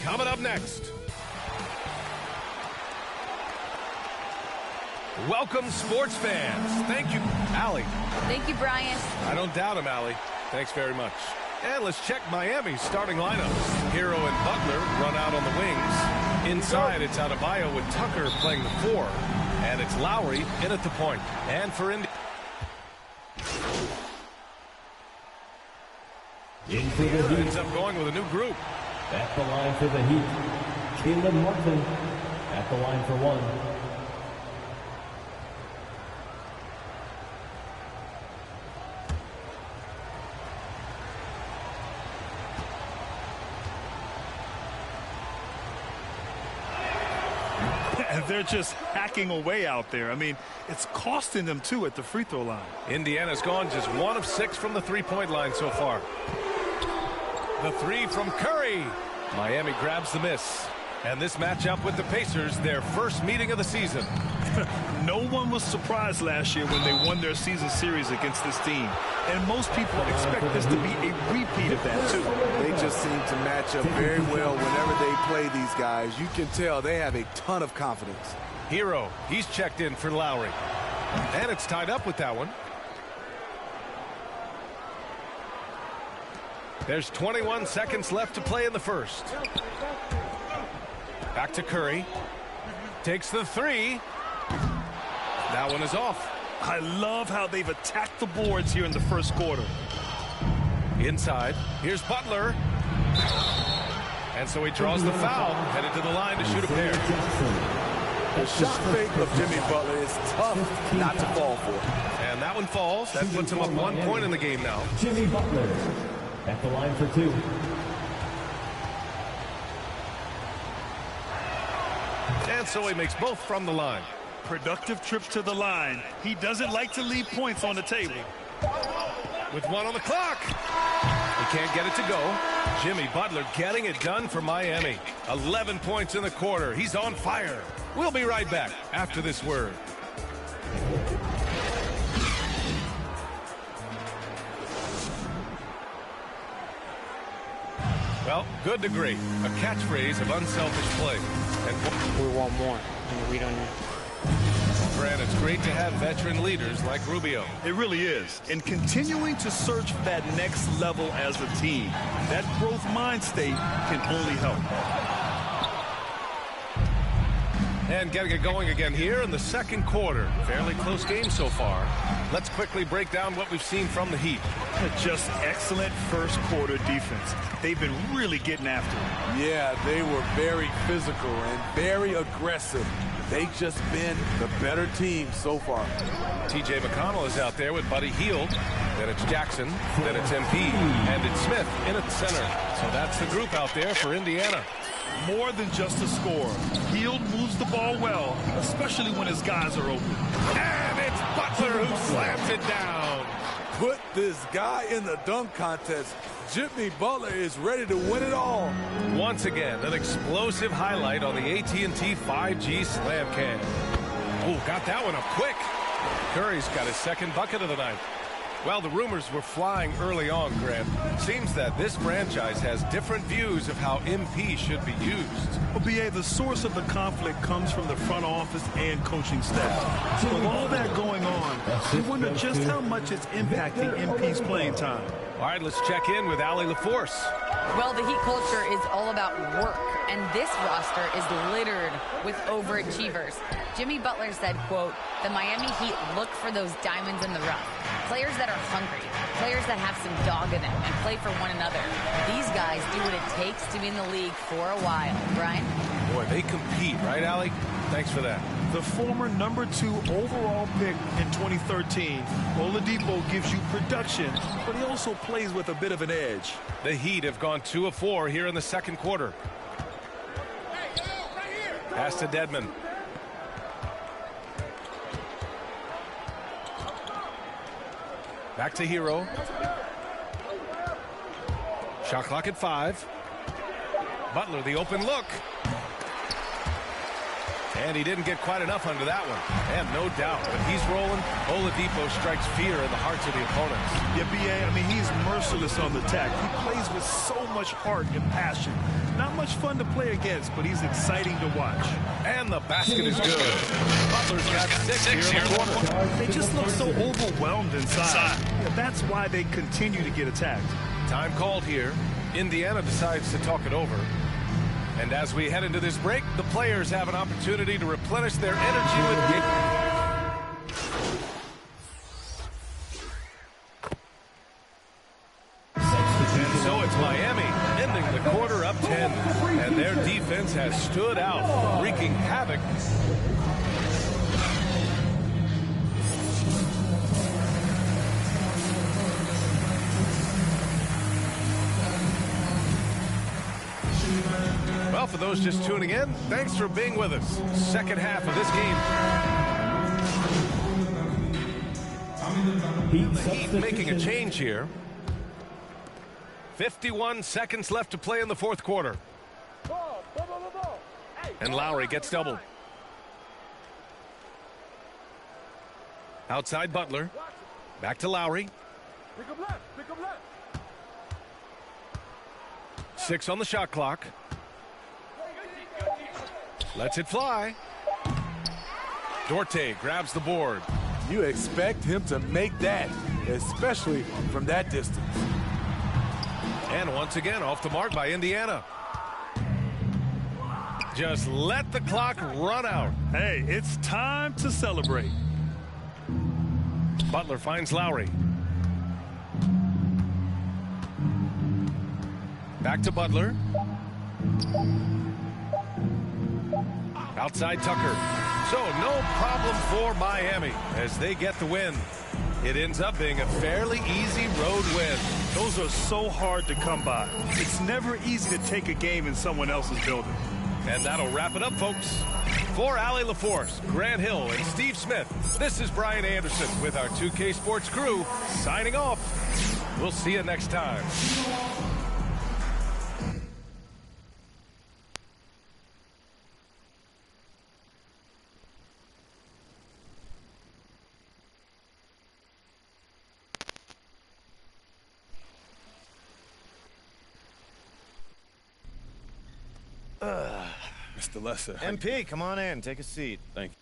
Coming up next. Welcome, sports fans. Thank you, Allie. Thank you, Brian. I don't doubt him, Allie. Thanks very much. And let's check Miami's starting lineups. Hero and Butler run out on the wings. Inside, it's Adebayo with Tucker playing the 4. And it's Lowry in at the point. And for Indy. In for the Heat. Ends up going with a new group. At the line for the Heat, Caleb Martin. At the line for one. And they're just hacking away out there. I mean, it's costing them, too, at the free throw line. Indiana's gone just 1 of 6 from the three-point line so far. The three from Curry. Miami grabs the miss. And this matchup with the Pacers, their first meeting of the season. No one was surprised last year when they won their season series against this team. And most people expect this to be a repeat of that, too. They just seem to match up very well whenever they play these guys. You can tell they have a ton of confidence. Hero, he's checked in for Lowry. And it's tied up with that one. There's 21 seconds left to play in the first. Back to Curry. Takes the three. That one is off. I love how they've attacked the boards here in the first quarter. Inside. Here's Butler. And so he draws the foul. Headed to the line to shoot a pair. The shot fake of Jimmy Butler is tough not to fall for. And that one falls. That puts him up 1 point in the game now. Jimmy Butler. At the line for two. And so he makes both from the line. Productive trips to the line. He doesn't like to leave points on the table. With 1 on the clock. He can't get it to go. Jimmy Butler getting it done for Miami. 11 points in the quarter. He's on fire. We'll be right back after this word. Well, good to great. A catchphrase of unselfish play. And we want more. We don't know. Grant, it's great to have veteran leaders like Rubio. It really is. And continuing to search for that next level as a team. That growth mind state can only help. And getting it going again here in the second quarter. Fairly close game so far. Let's quickly break down what we've seen from the Heat. Just excellent first quarter defense. They've been really getting after it. Yeah, they were very physical and very aggressive. They've just been the better team so far. T.J. McConnell is out there with Buddy Hield. Then it's Jackson. Then it's MP. And it's Smith in at the center. So that's the group out there for Indiana. More than just a score. Hield moves the ball well, especially when his guys are open. And it's Butler who slams it down. Put this guy in the dunk contest. Jimmy Butler is ready to win it all. Once again, an explosive highlight on the AT&T 5G Slam Cam. Oh, got that one up quick. Curry's got his second bucket of the night. Well, the rumors were flying early on, Grant. Seems that this franchise has different views of how MP should be used. Well, B.A., the source of the conflict comes from the front office and coaching staff. So with all that going on, we wonder just how much it's impacting MP's playing time. All right, let's check in with Allie LaForce. Well, the Heat culture is all about work, and this roster is littered with overachievers. Jimmy Butler said, quote, "The Miami Heat look for those diamonds in the rough. Players that are hungry, players that have some dog in them and play for one another. These guys do what it takes to be in the league for a while." Brian? Boy, they compete, right, Allie? Thanks for that. The former #2 overall pick in 2013, Oladipo gives you production, but he also plays with a bit of an edge. The Heat have gone 2 of 4 here in the second quarter. Pass to Dedmon. Back to Hero. Shot clock at 5. Butler, the open look. And he didn't get quite enough under that one. And no doubt, when he's rolling, Oladipo strikes fear in the hearts of the opponents. Yeah, B.A., I mean, he's merciless on the attack. He plays with so much heart and passion. Not much fun to play against, but he's exciting to watch. And the basket is good. Butler's got 6 here in the quarter. They just look so overwhelmed inside. Yeah, that's why they continue to get attacked. Time called here. Indiana decides to talk it over. And as we head into this break, the players have an opportunity to replenish their energy with game. And so it's Miami ending the quarter up 10. And their defense has stood out, wreaking havoc. Well, for those just tuning in, thanks for being with us. Second half of this game. Heat making a change here. 51 seconds left to play in the fourth quarter. And Lowry gets doubled. Outside Butler. Back to Lowry. 6 on the shot clock. Lets it fly. Dorte grabs the board. You expect him to make that, especially from that distance. And once again, off the mark by Indiana. Just let the clock run out. Hey, it's time to celebrate. Butler finds Lowry. Back to Butler. Outside Tucker. So no problem for Miami as they get the win. It ends up being a fairly easy road win. Those are so hard to come by. It's never easy to take a game in someone else's building. And that'll wrap it up, folks. For Allie LaForce, Grant Hill, and Steve Smith, this is Brian Anderson with our 2K Sports crew signing off. We'll see you next time. Mr. Lesser. MP, come on in. Take a seat. Thank you.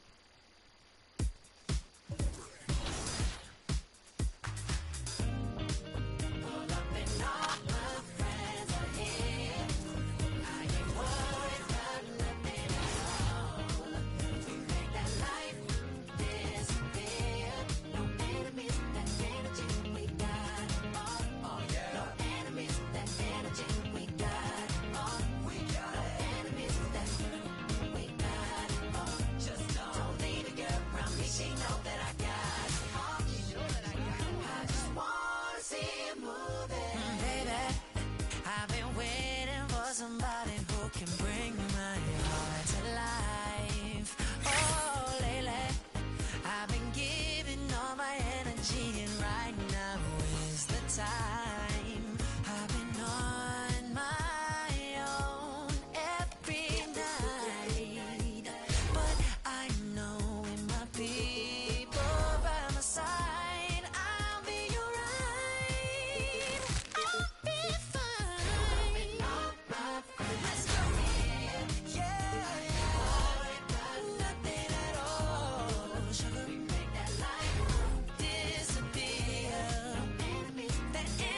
That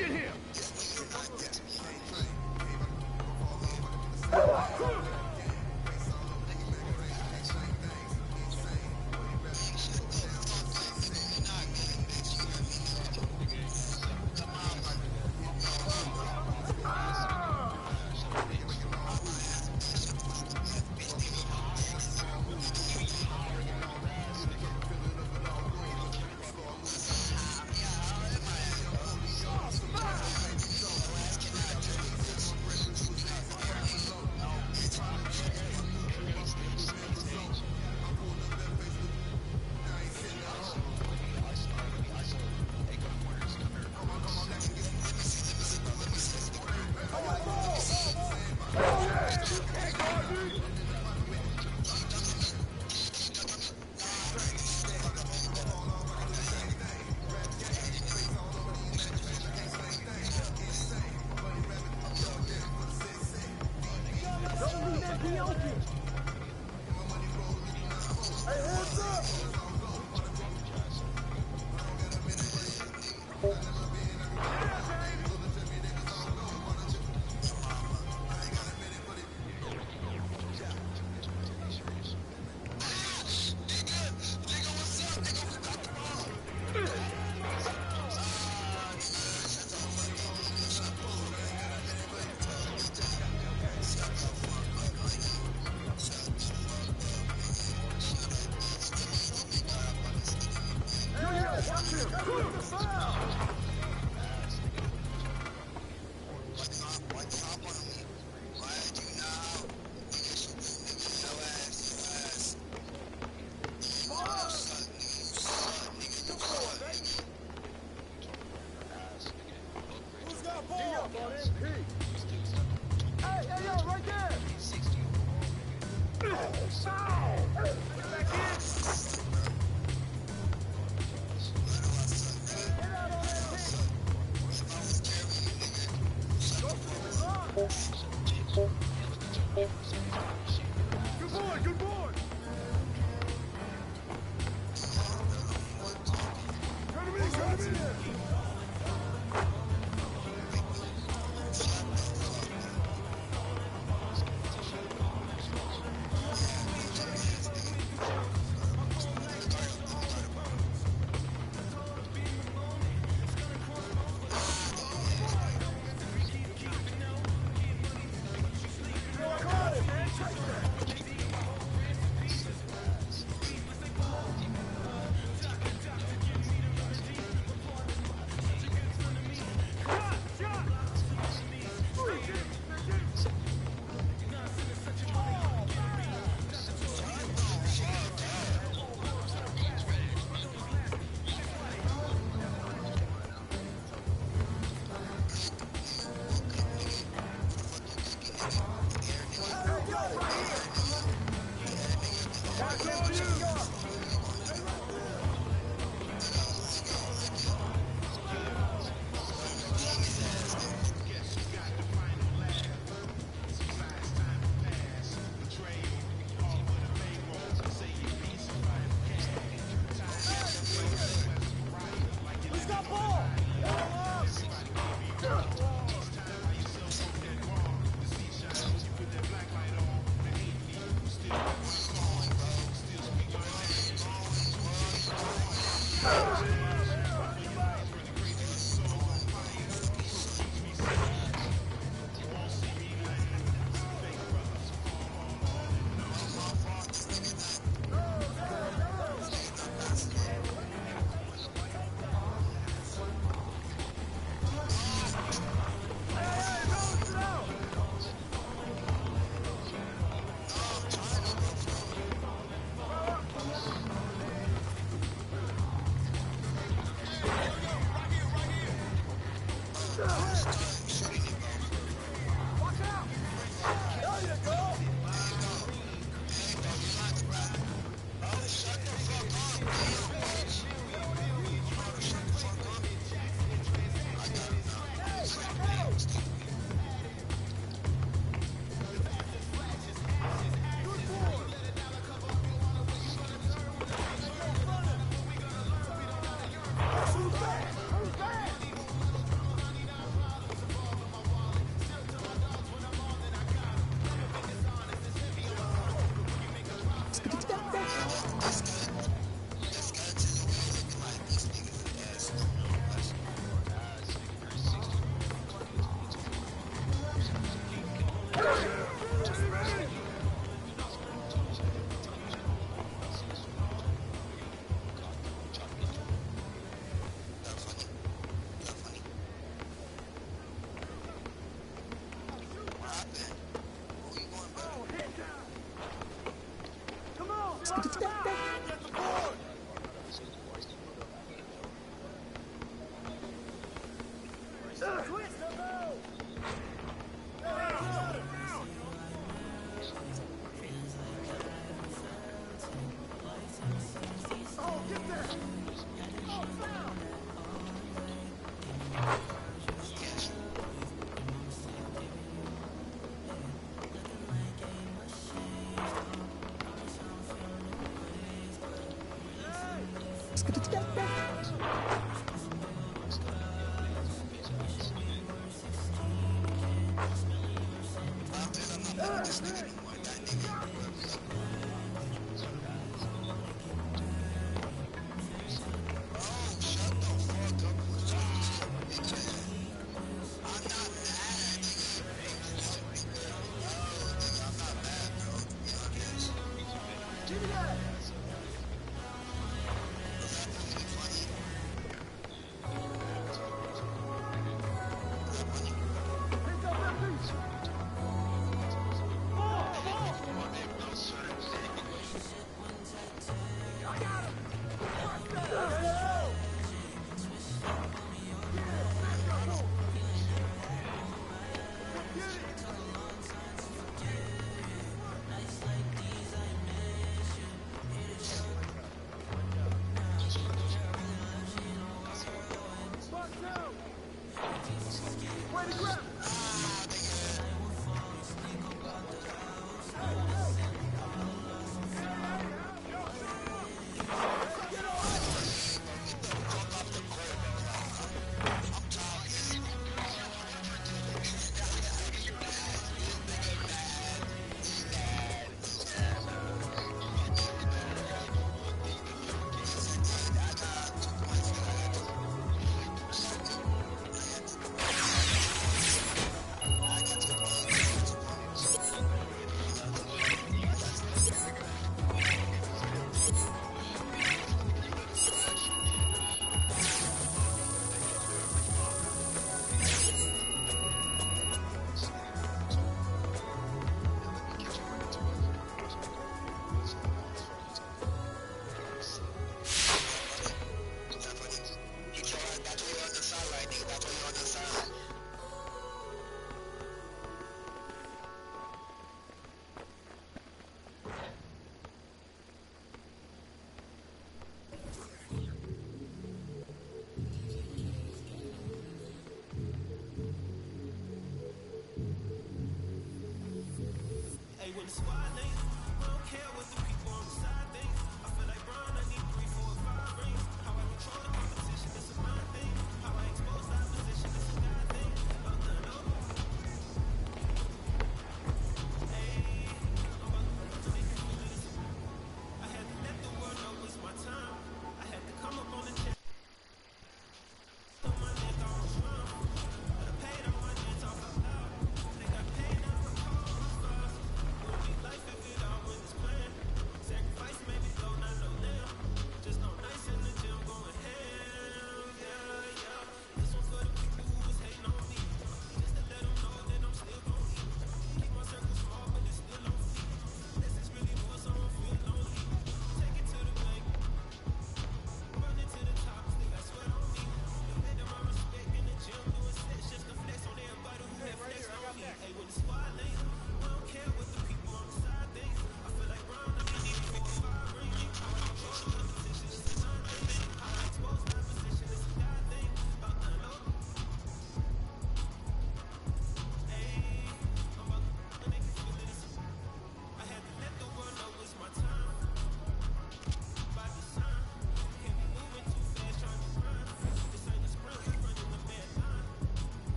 Watching him!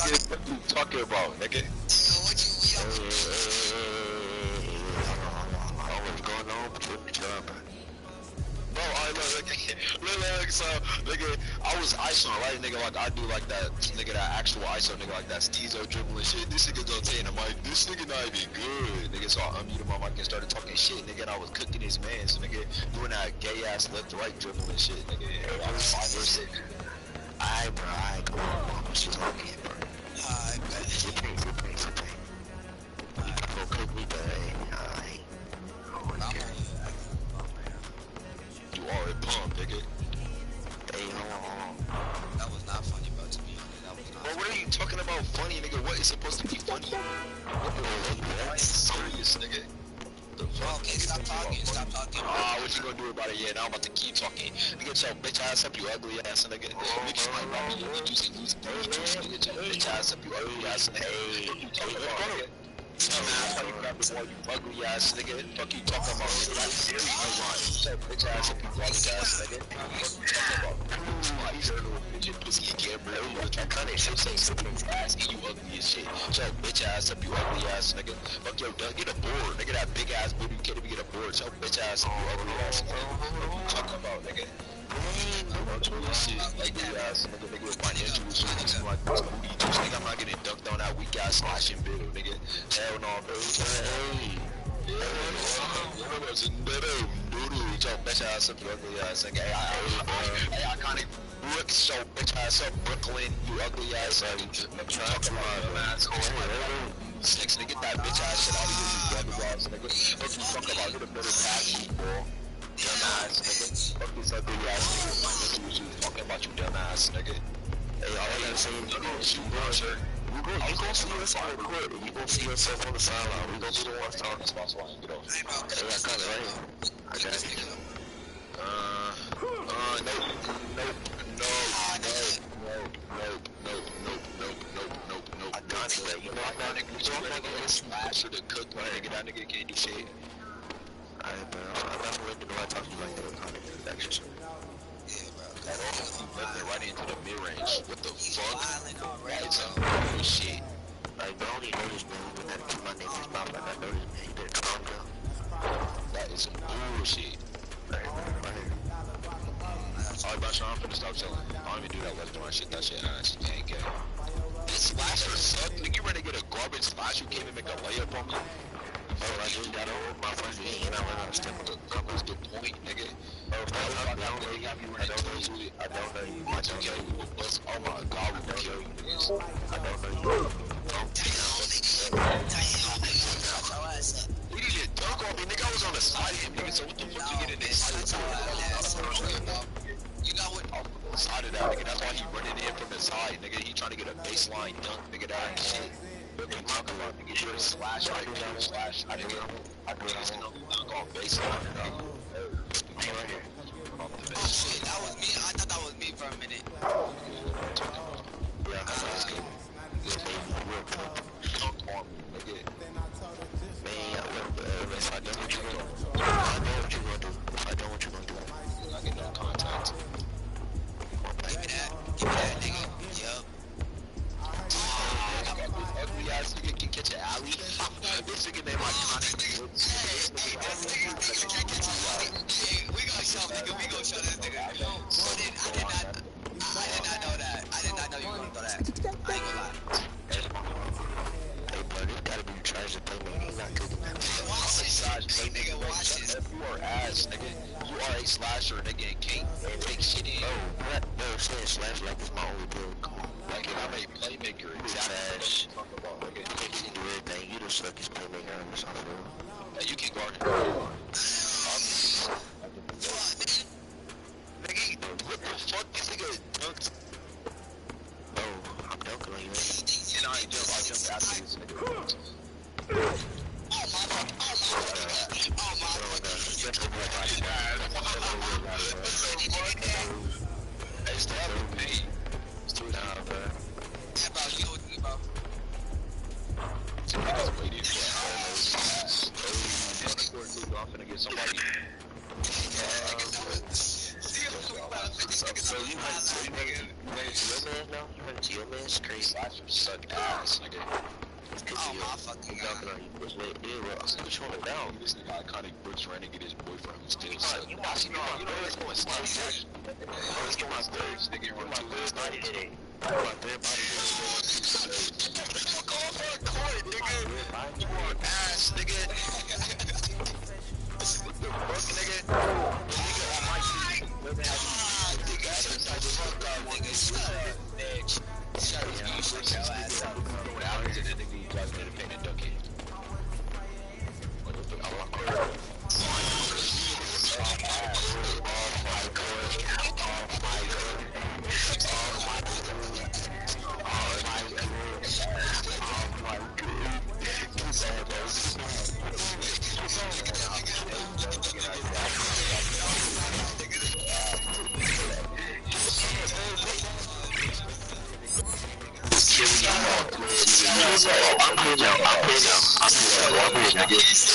nigga. What you talking about, nigga? What's going on? What's up? Bro, alright, look, so, nigga, I was ISO, right, nigga, like, I do, like, that, nigga, that actual ISO, nigga, like, that's Tizo dribbling shit, this nigga don't say, and I'm like, this nigga not even good, nigga, so I unmuted my mic and started talking shit, nigga, and I was cooking his man, so, nigga, doing that gay-ass left-to-right dribbling shit, nigga, I was 5 or 6. Alright, bro, alright, come on, what you talking, bro? Alright, man, you go cook me, but, alright. You are a pump, nigga. Hey, hold on. That was not funny, bro, to me. That was not. Bro, what are you talking about funny, nigga? What is supposed to be funny? That's serious, nigga. The fuck? Okay, stop talking. Ah, what you gonna do about it? Yeah, now I'm about to keep talking. Nigga, get your bitch ass up, you ugly ass nigga. Nigga, like, Robbie, you need juicy loose nigga. Get your bitch ass up, you ugly ass nigga. Hey, what you talking about, nigga? That's how you grab the ball, you ugly ass nigga. Fuck you talking about, nigga. That's very ironic. Bitch ass up, you ugly ass nigga. Fuck you talking about? Why you little bitch, pussy again, bro? You kind of shit, say something ass, you ugly as shit. Shut bitch ass up, you ugly ass nigga. Fuck your duck, get a board, nigga. That big ass booty, you can't even get a board. Shut bitch ass up, you ugly ass nigga. What you talking about, nigga? Shit, like that ass nigga, nigga with financial issues, like this booty juice, nigga. I'm not getting dunked on that weak ass slashing video, nigga. Hell no, bro. Hey. Bitch ass up, you ugly ass nigga. Hey, iconic Brooks, so bitch ass up, Brooklyn, you ugly ass nigga. I'm talking about six, nigga, get that bitch ass shit out of here, you ugly ass nigga. What you talking about? Get a better pass, ball. Dumbass nigga. Fuck this ugly ass nigga. What you talking about, you dumbass nigga? Hey, all I gotta say is, you gonna shoot, bro, sir. You gonna see yourself on the court. You gonna see yourself on the sideline. We gonna be the ones talking about so I can get off. Hey, I got it right here. I got it. Nope. I got it. You know what, that nigga, you ready to get a smash or the cook, nigga, that nigga can't do shit. Alright, bro, I'm not gonna do I talk to you like that, kind of extra shit. Yeah, bro. That all he right into the mid-range. What the fuck? That's some bullshit. Like, bro, I don't even know this, man. When that put my name in his mouth, like, I know this, man. You better calm down. That is some bullshit. Right here. Alright, bro, so I'm finna stop telling. I don't even do that left shit. That shit ass. You can't get it. This slasher sucked. Nigga, you ready to get a garbage slash? You can't even make a layup on me? Oh, I just got over my friends and I went out of step with the numbers, good point, nigga. I don't know you. I don't know you. Oh my god, we will kill you, niggas. I don't know you. We didn't get dunk on me, nigga. I was on the side of him, nigga. So what the fuck you get in this? You got what? On the side of that, nigga. That's why he running in from the side, nigga. He trying to get a baseline dunk, nigga. That ain't shit. What you talking about, nigga? You're a slash, right? You're a slash. I think he's gonna dunk on baseline, nigga. Right here. Oh shit, that was me. I thought that was me for a minute. Yeah, that's good. Yeah, baby. Dunk on me, nigga. Man, if I know what you're gonna do. If I know what you're gonna do. I get no contact. Give me that, nigga. Yup. Ugly ass nigga can catch an alley. This nigga named iconic. We gonna show this nigga. I did not know that. I did not know you were gonna do that. I ain't gonna lie. Hey, bro, this gotta be trash to play, man. He's not cooking that. Watch this shit, nigga. Watch this. You are ass, nigga. You are a slasher, nigga, and can't take shit in. Bro, saying slash like it's my only build. Come on. Like, I'm a playmaker. Trash. You can't do everything. You the suckest playmaker on this offense. Hey, you can guard it. Nigga, what the fuck? This nigga dunked. Bro, I'm dunking on you, man. And I jumped after this nigga. Hey, stop with me. It's too down, bro. Yeah, bro, you know what you bro. I'm finna get somebody. So you ready to your man now? You ready to your man? It's crazy. I suck ass, nigga. Oh my fucking god. Which one down? This nigga iconic Brooks trying to get his boyfriend who still suck. You know what's going to let's get my third nigga run to his body today. My dead body fuck off our court, nigga. You want ass, nigga. This is the book, nigga. Nigga on my feet. Nigga, shut the fuck up, nigga. Bitch. Shut your ass up. Going out here to the nigga you driving in the paint and ducky. What the fuck?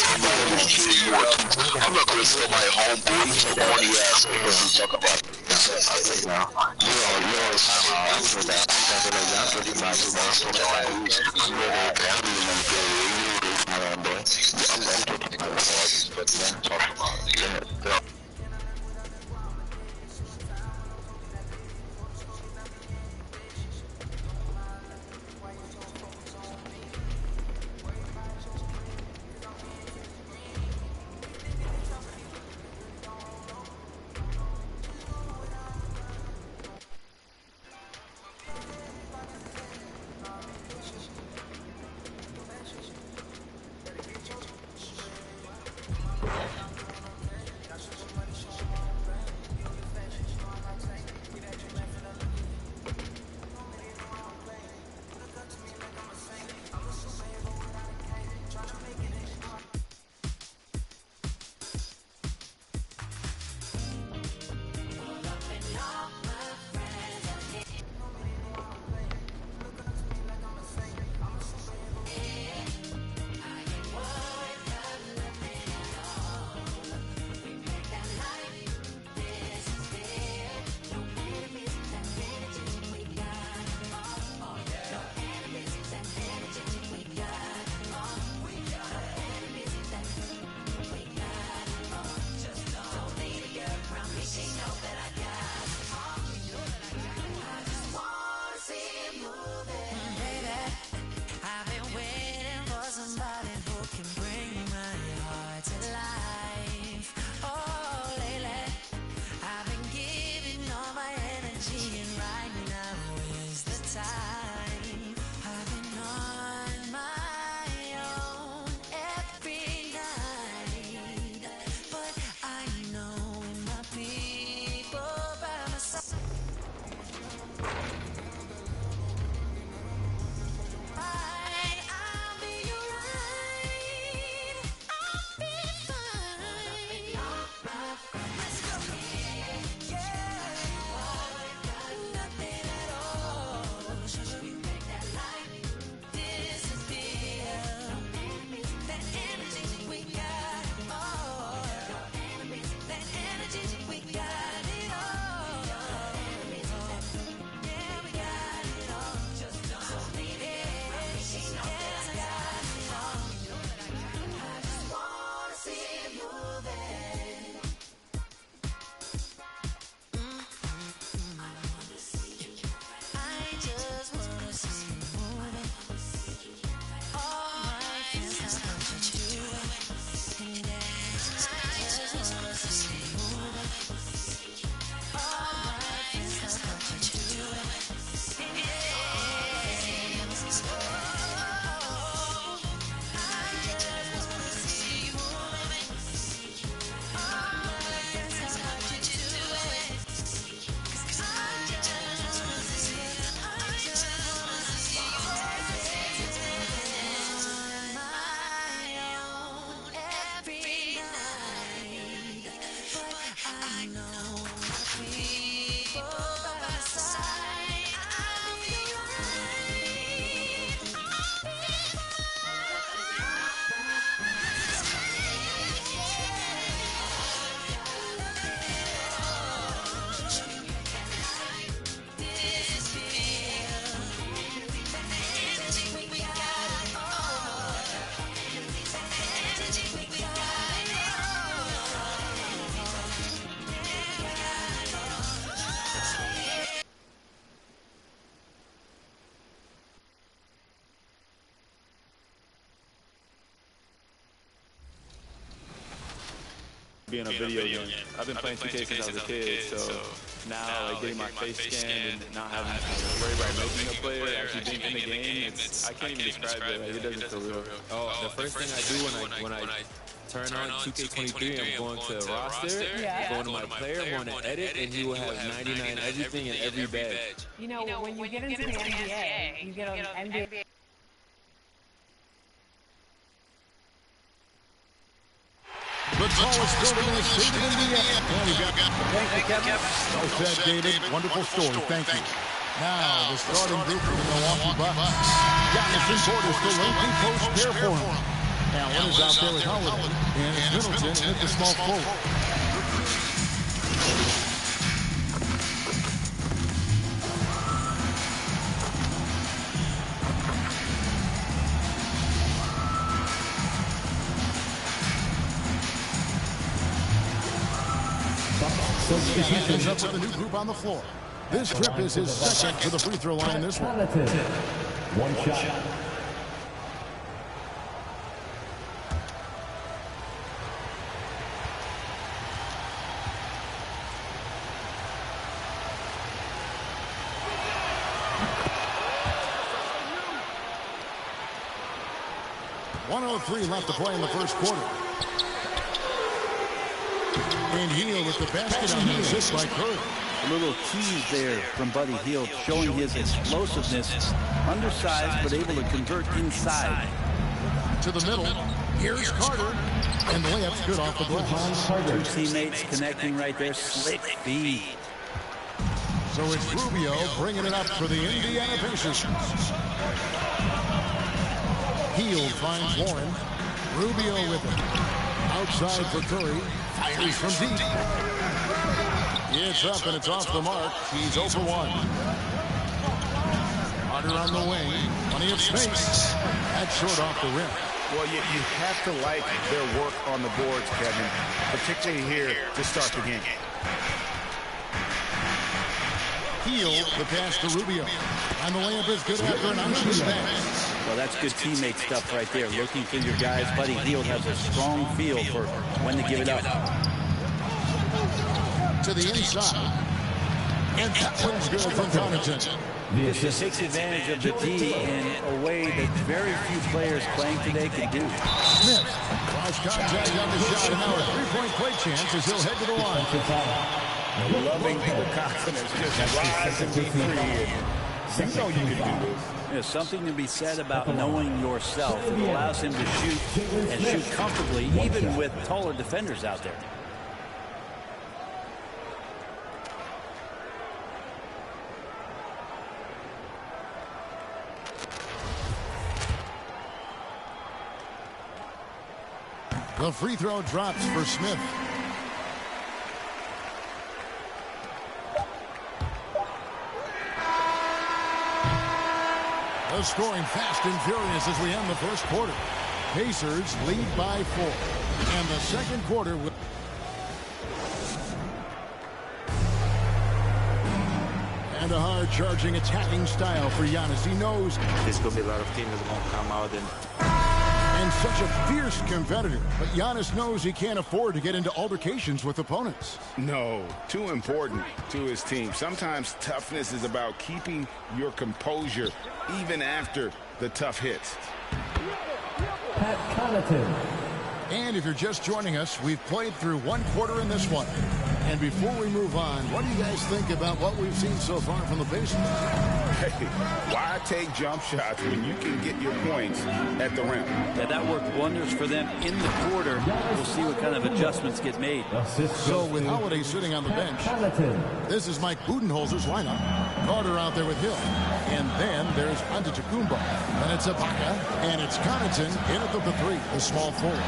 I'm not I'm not gonna sell my homeboy, so corny ass niggas talk about being a video game. I've been playing 2K since I was a kid, so now like getting my face scanned and not having to worry about making a player, actually being in the game, I can't even describe it. Like, it doesn't feel real. Oh, the first thing I do when I turn on 2K23, I'm going to roster, going to my player, I'm going to edit, and he will have 99 everything and every badge. You know, when you get into the NBA, you get an NBA. The tallest building in the state of Indiana. Thank you, Kevin. Well said, David. Wonderful story. Thank you. Now, the starting group for the Milwaukee Bucks. Giannis Portis, the lengthy post pair for him. Allen is out there with Holiday. And it's Middleton with the small forward. He's up with a new group on the floor. This trip is his second to the free throw line this one. One shot. .103 left to play in the first quarter. And Hield with the basket on the assist by Curry. A little tease there from Buddy Hield, showing his explosiveness. Undersized, but able to convert inside. To the middle. Here's Carter. And the layup's good off the glass. Two teammates connecting right there. Slick feed. So it's Rubio bringing it up for the Indiana Pacers. Hield finds Warren. Rubio with it. Outside for Curry. Fires from deep. It's up and it's off the mark. He's 0 for 1. Carter on the wing. Plenty of space. That's short off the rim. Well, you have to like their work on the boards, Kevin, particularly here to start the game. Hield the pass to Rubio. And the layup is good after an unswitched pass. Well, that's good teammate stuff right there. Looking for your guys. Buddy Hield has a strong feel for when to give it up. To the inside. And that one's good from Connaughton. This takes advantage of the D in a way that very few players playing today can do. Smith cross contact on the shot, and now a three-point play chance as he'll head to the line. Loving the confidence, just rise and be free. You know you can do this. There's something to be said about knowing yourself. It allows him to shoot and shoot comfortably, even with taller defenders out there. The free throw drops for Smith. The scoring fast and furious as we end the first quarter. Pacers lead by 4. And the second quarter will... And a hard-charging attacking style for Giannis. He knows... There's going to be a lot of teams that won't come out and such a fierce competitor. But Giannis knows he can't afford to get into altercations with opponents. No, too important to his team. Sometimes toughness is about keeping your composure even after the tough hits. Pat Connaughton. And if you're just joining us, we've played through one quarter in this one. And before we move on, what do you guys think about what we've seen so far from the Pacers? Hey, why take jump shots when you can get your points at the rim? Yeah, that worked wonders for them in the quarter. We'll see what kind of adjustments get made. So with Holiday sitting on the bench, this is Mike Budenholzer's lineup. Carter out there with Hill. And then there's Antetokounmpo. And it's Ibaka. And it's Connaughton in at the 3, the small forward.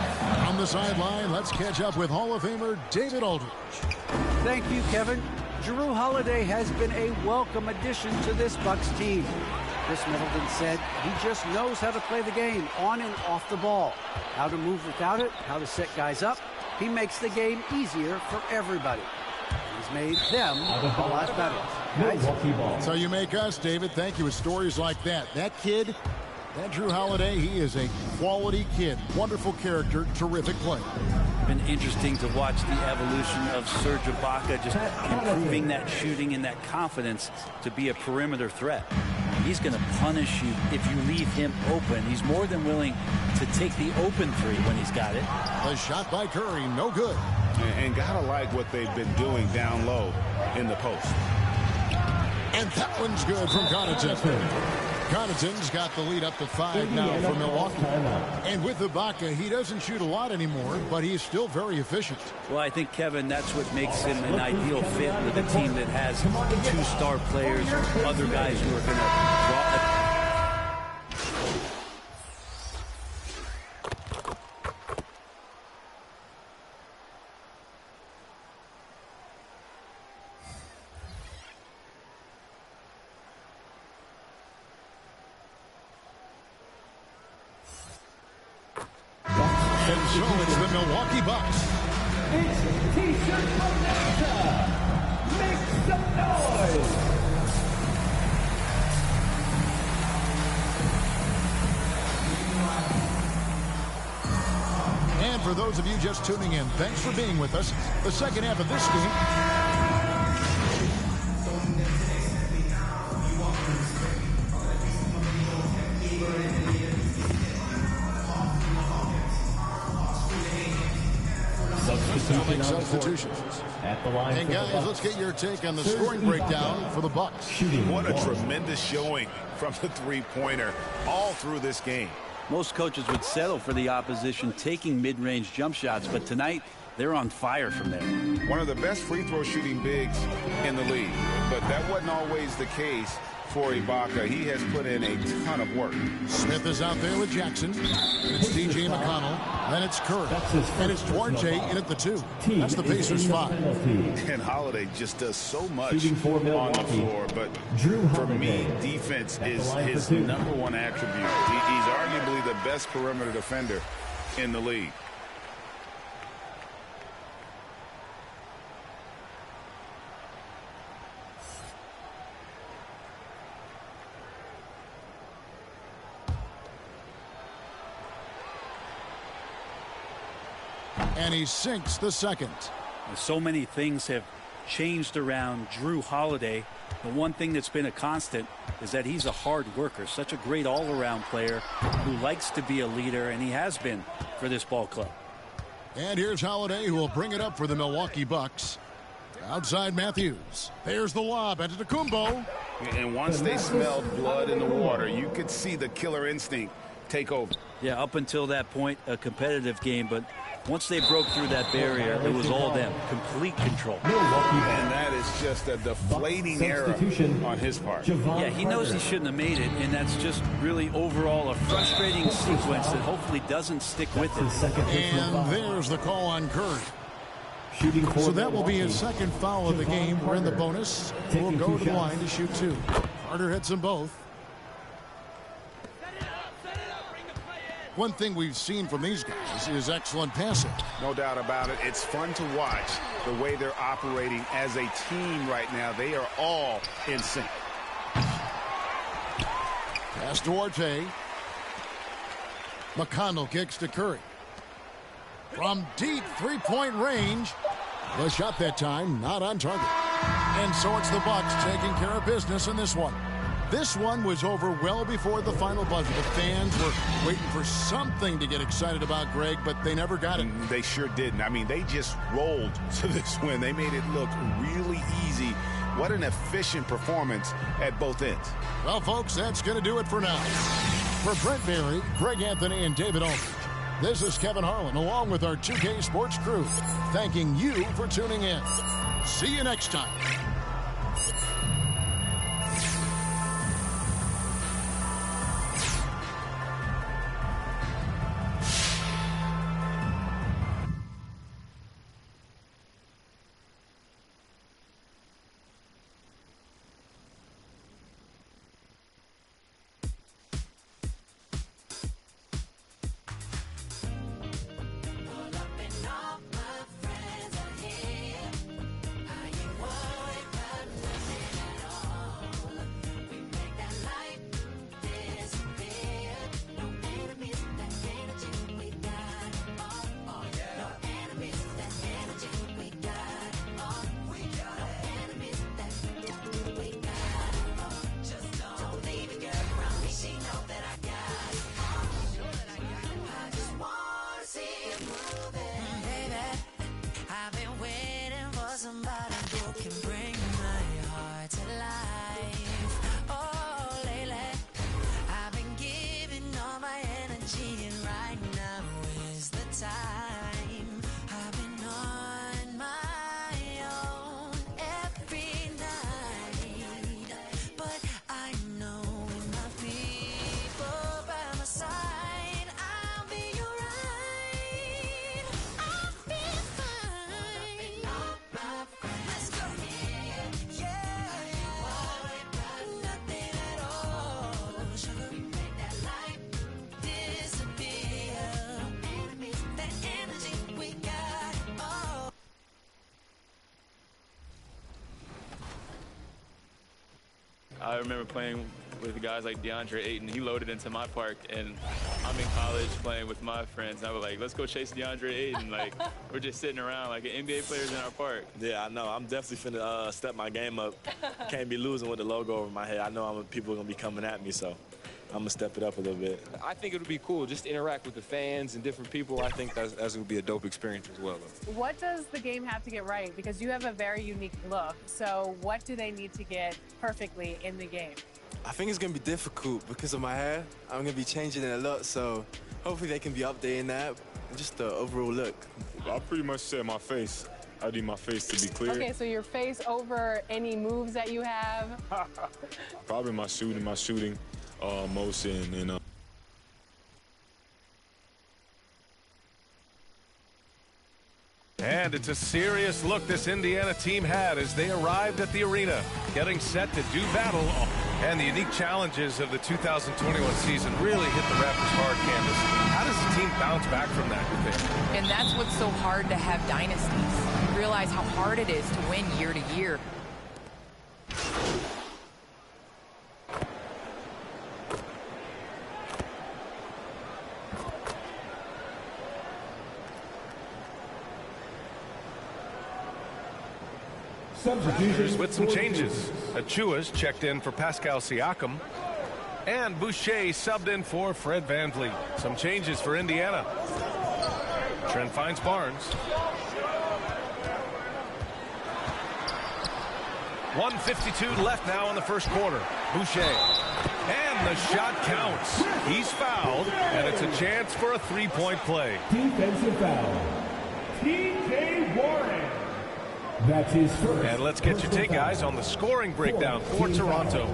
On the sideline, let's catch up with Hall of Famer David Aldridge. Thank you, Kevin. Jrue Holiday has been a welcome addition to this Bucks team. Chris Middleton said he just knows how to play the game on and off the ball. How to move without it, how to set guys up. He makes the game easier for everybody. He's made them a lot better. Guys? So you make us, David. Thank you with stories like that. That kid, that Jrue Holiday, he is a quality kid. Wonderful character, terrific player. Been interesting to watch the evolution of Serge Ibaka, just improving that shooting and that confidence to be a perimeter threat. He's going to punish you if you leave him open. He's more than willing to take the open three when he's got it. The shot by Curry, no good. And gotta like what they've been doing down low in the post. And that one's good from Connaughton. Connaughton's got the lead up to 5 now for Milwaukee. And with Ibaka, he doesn't shoot a lot anymore, but he's still very efficient. Well, I think, Kevin, that's what makes him an ideal fit with a team that has 2 star players, other guys who are going to draw. And so it's the Milwaukee Bucks. It's T-shirt Bonanza. Make some noise. And for those of you just tuning in, thanks for being with us. The second half of this game. Substitutions. At the line. And guys, let's get your take on the scoring breakdown for the Bucks. What a tremendous showing from the three-pointer all through this game. Most coaches would settle for the opposition taking mid-range jump shots, but tonight they're on fire from there. One of the best free throw shooting bigs in the league, but that wasn't always the case for Ibaka. He has put in a ton of work. Smith is out there with Jackson. It's DJ McConnell. Then it's Curry. And it's Duarte in at the 2. That's the Pacers 5. And Holiday just does so much on the floor. But for me, defense is his #1 attribute. He's arguably the best perimeter defender in the league. And he sinks the second. So many things have changed around Drew Holiday. The one thing that's been a constant is that he's a hard worker, such a great all-around player who likes to be a leader, and he has been for this ball club. And here's Holiday, who will bring it up for the Milwaukee Bucks. Outside Matthews. There's the lob. Antetokounmpo. And once they smelled blood in the water, you could see the killer instinct take over. Yeah, up until that point, a competitive game, but once they broke through that barrier, it was all them. Complete control. And that is just a deflating error on his part. Yeah, he knows he shouldn't have made it, and that's just really overall a frustrating sequence that hopefully doesn't stick with it. And there's the call on Curry. So that will be his second foul of the game. We're in the bonus. We'll go to the line to shoot 2. Carter hits them both. One thing we've seen from these guys is excellent passing. No doubt about it. It's fun to watch the way they're operating as a team right now. They are all in sync. Pass to Duarte. McConnell kicks to Curry. From deep three-point range. The shot that time not on target. And so it's the Bucks taking care of business in this one. This one was over well before the final buzzer. The fans were waiting for something to get excited about, Greg, but they never got it. They sure didn't. I mean, they just rolled to this win. They made it look really easy. What an efficient performance at both ends. Well, folks, that's going to do it for now. For Brent Berry, Greg Anthony, and David Aldridge, this is Kevin Harlan, along with our 2K Sports crew, thanking you for tuning in. See you next time. I remember playing with guys like DeAndre Ayton. He loaded into my park, and I'm in college playing with my friends. And I was like, let's go chase DeAndre Ayton. Like, we're just sitting around like NBA players in our park. Yeah, I know. I'm definitely finna step my game up. Can't be losing with the logo over my head. I know people are going to be coming at me, so I'm going to step it up a little bit. I think it would be cool just to interact with the fans and different people. I think that's going to be a dope experience as well. What does the game have to get right? Because you have a very unique look. So what do they need to get perfectly in the game? I think it's going to be difficult because of my hair. I'm going to be changing it a lot, so hopefully they can be updating that and just the overall look. I pretty much said my face. I need my face to be clear. Okay, so your face over any moves that you have? Probably my shooting motion and And it's a serious look this Indiana team had as they arrived at the arena, getting set to do battle. And the unique challenges of the 2021 season really hit the Raptors hard, Candace. How does the team bounce back from that, you think? And that's what's so hard to have dynasties. You realize how hard it is to win year to year. Substitutions with some changes. Achua's checked in for Pascal Siakam. And Boucher subbed in for Fred VanVleet. Some changes for Indiana. Trent finds Barnes. 1:52 left now in the first quarter. Boucher. And the shot counts. He's fouled, and it's a chance for a three-point play. Defensive foul. T.J. Warren. That's his first. And let's get your take, guys, on the scoring breakdown for Toronto.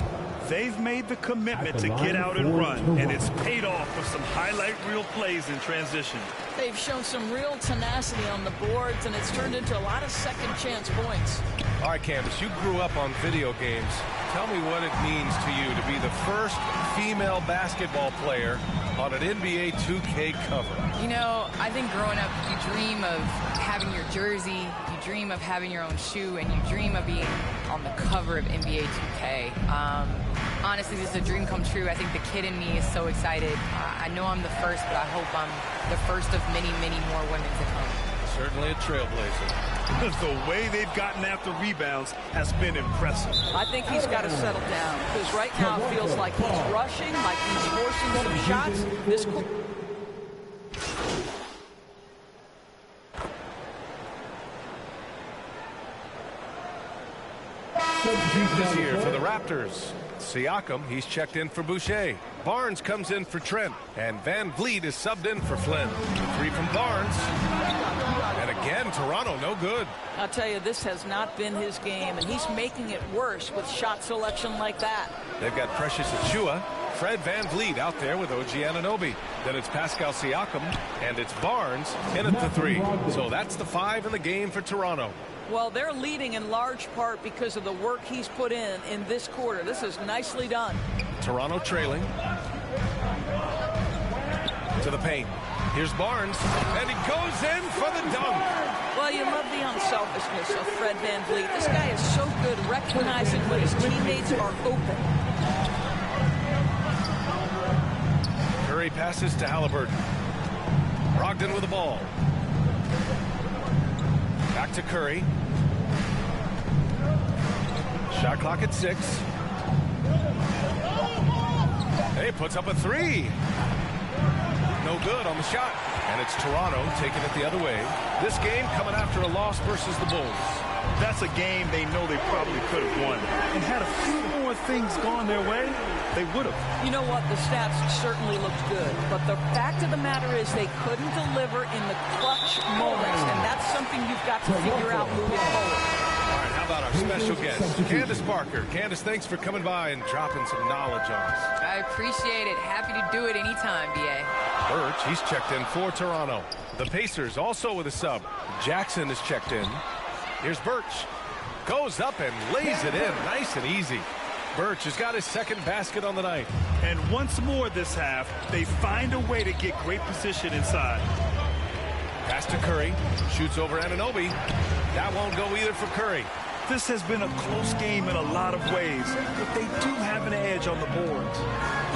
They've made the commitment to get out and run, and it's paid off with some highlight reel plays in transition. They've shown some real tenacity on the boards, and it's turned into a lot of second chance points. All right, Candace, you grew up on video games. Tell me what it means to you to be the first female basketball player on an NBA 2K cover. You know, I think growing up, you dream of having your jersey, you dream of having your own shoe, and you dream of being on the cover of NBA 2K. Honestly, this is a dream come true. I think the kid in me is so excited. I know I'm the first, but I hope I'm the first of many, many more women to come. Certainly a trailblazer. The way they've gotten after rebounds has been impressive. I think he's got to settle down, because right now it feels like he's rushing, like he's forcing some shots. This This here for the Raptors. Siakam, he's checked in for Boucher. Barnes comes in for Trent. And VanVleet is subbed in for Flynn. Three from Barnes. And again, Toronto, no good. I'll tell you, this has not been his game, and he's making it worse with shot selection like that. They've got Precious Achiuwa. Fred VanVleet out there with OG Anunoby. Then it's Pascal Siakam, and it's Barnes in at the three. So that's the 5 in the game for Toronto. Well, they're leading in large part because of the work he's put in this quarter. This is nicely done. Toronto trailing. To the paint. Here's Barnes, and he goes in for the dunk. Well, you love the unselfishness of Fred VanVleet. This guy is so good recognizing when his teammates are open. Curry passes to Halliburton. Brogdon with the ball. Back to Curry. Shot clock at 6. He puts up a 3. No good on the shot. And it's Toronto taking it the other way. This game coming after a loss versus the Bulls. That's a game they know they probably could have won. And had a few more things gone their way, they would have. You know what? The stats certainly looked good. But the fact of the matter is they couldn't deliver in the clutch moments. And that's something you've got to figure out moving forward. All right, how about our special guest, Candace Parker. Candace, thanks for coming by and dropping some knowledge on us. I appreciate it. Happy to do it anytime, B.A. Birch, he's checked in for Toronto. The Pacers also with a sub. Jackson is checked in. Here's Birch. Goes up and lays it in. Nice and easy. Birch has got his second basket on the night. And once more this half, they find a way to get great position inside. Pass to Curry. Shoots over Anunoby. That won't go either for Curry. This has been a close game in a lot of ways, but they do have an edge on the boards.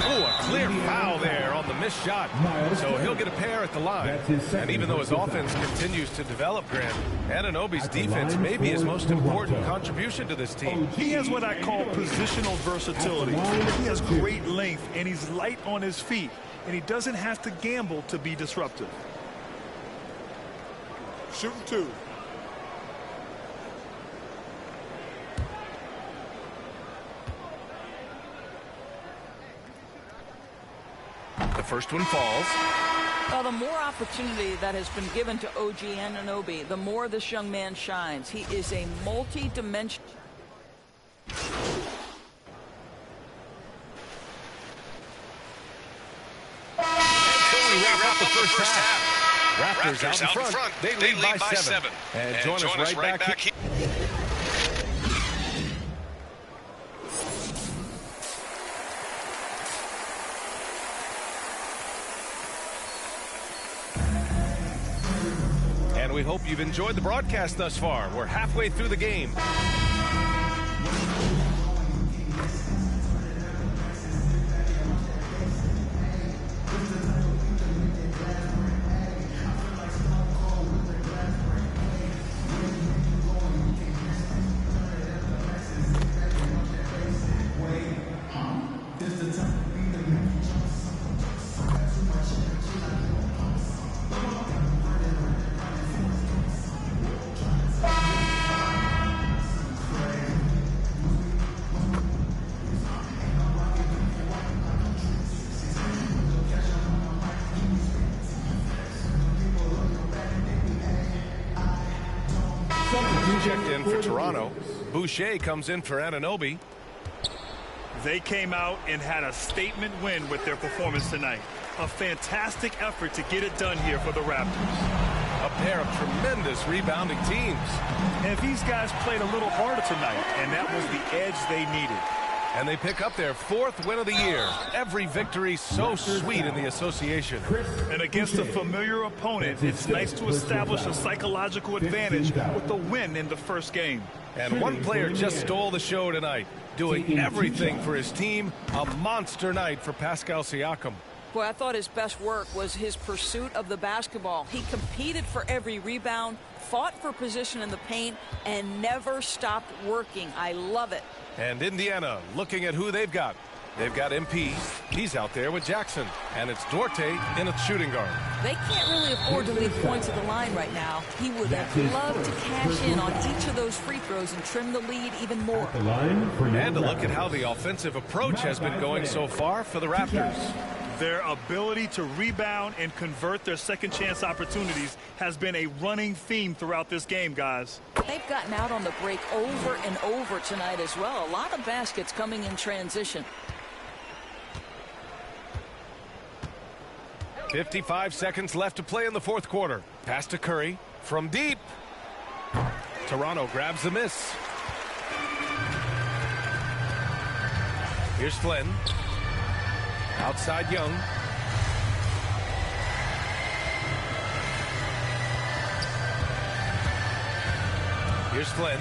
Oh, a clear foul there on the missed shot. So he'll get a pair at the line. And even though his offense continues to develop, Grant, Anunoby's defense may be his most important contribution to this team. He has what I call positional versatility. He has great length, and he's light on his feet, and he doesn't have to gamble to be disruptive. Shooting 2. The first one falls. Well, the more opportunity that has been given to OG Anunoby, the more this young man shines. He is a multi-dimensional. We wrap up the first half. Raptors out in front. They lead by 7. And join us right back here. And we hope you've enjoyed the broadcast thus far. We're halfway through the game. Checked in for Toronto. Boucher comes in for Anunoby. They came out and had a statement win with their performance tonight. A fantastic effort to get it done here for the Raptors. A pair of tremendous rebounding teams. And these guys played a little harder tonight, and that was the edge they needed. And they pick up their 4th win of the year. Every victory so sweet in the association. And against a familiar opponent, it's nice to establish a psychological advantage with the win in the first game. And one player just stole the show tonight, doing everything for his team. A monster night for Pascal Siakam. Boy, I thought his best work was his pursuit of the basketball. He competed for every rebound, fought for position in the paint, and never stopped working. I love it. And Indiana looking at who they've got. They've got MP. He's out there with Jackson. And it's Duarte in a shooting guard. They can't really afford to leave points at the line right now. He would have loved to cash in on each of those free throws and trim the lead even more. And to look at how the offensive approach has been going so far for the Raptors. Their ability to rebound and convert their second chance opportunities has been a running theme throughout this game, guys. They've gotten out on the break over and over tonight as well. A lot of baskets coming in transition. 55 seconds left to play in the 4th quarter. Pass to Curry from deep. Toronto grabs the miss. Here's Flynn. Outside Young. Here's Flynn.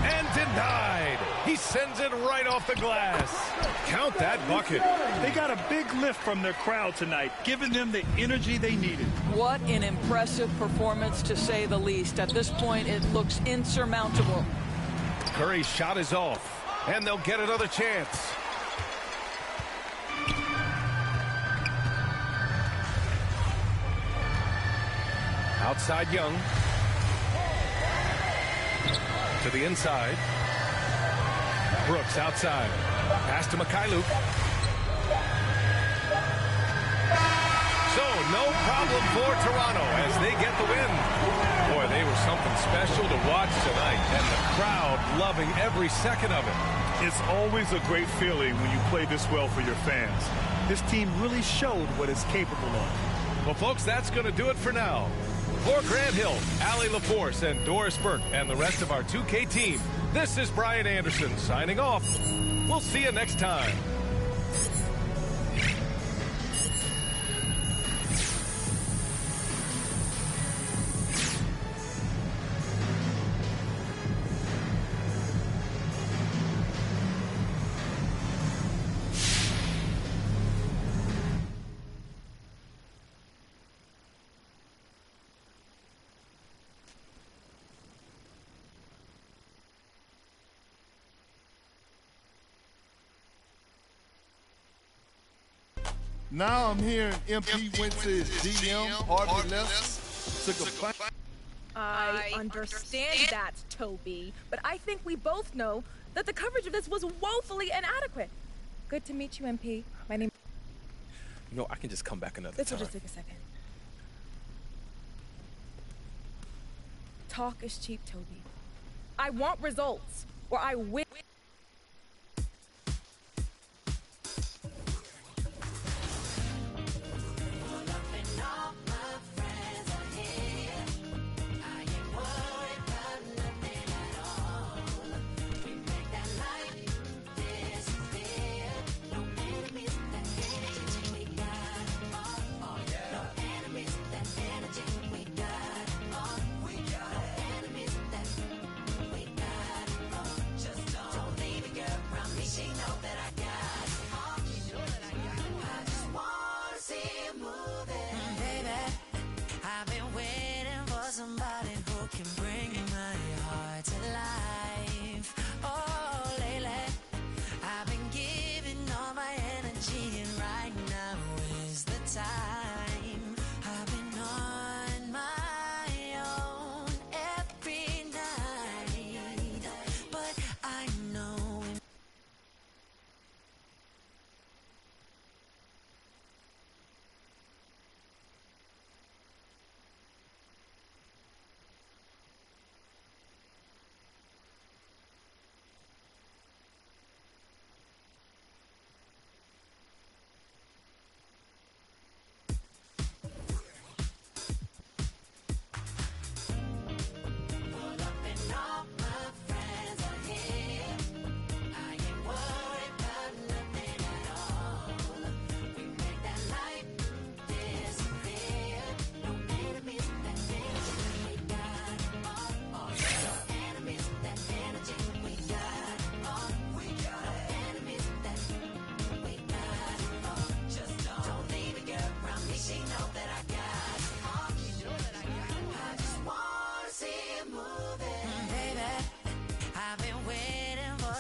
And denied. He sends it right off the glass. Count that bucket. They got a big lift from their crowd tonight, giving them the energy they needed. What an impressive performance, to say the least. At this point, it looks insurmountable. Curry's shot is off, and they'll get another chance. Outside Young. To the inside. Brooks outside. Pass to Mikhailuk. So no problem for Toronto as they get the win. Boy, they were something special to watch tonight, and the crowd loving every second of it. It's always a great feeling when you play this well for your fans. This team really showed what it's capable of. Well, folks, that's going to do it for now. For Grant Hill, Allie LaForce, and Doris Burke, and the rest of our 2K team, this is Brian Anderson signing off. We'll see you next time. Now I'm hearing MP went to his GM, Harvey left, took a fight. I understand that, Toby, but I think we both know that the coverage of this was woefully inadequate. Good to meet you, MP. My name... You know, I can just come back another This time. will just take a second. Talk is cheap, Toby. I want results, or I will... Somebody who can bring my heart to life. Oh, lately I've been giving all my energy, and right now is the time. I've been on my own every night, but I know.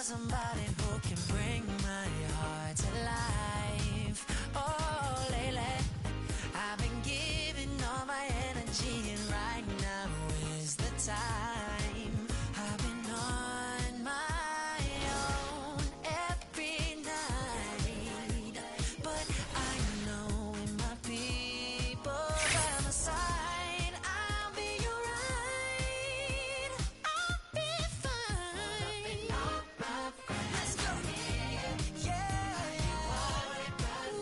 Somebody who can bring my heart to life. Oh, lately I've been giving all my energy, and right now is the time. I've been on my own every night, but I know with my people by my side, I'll be alright. I'll be fine. Let's go.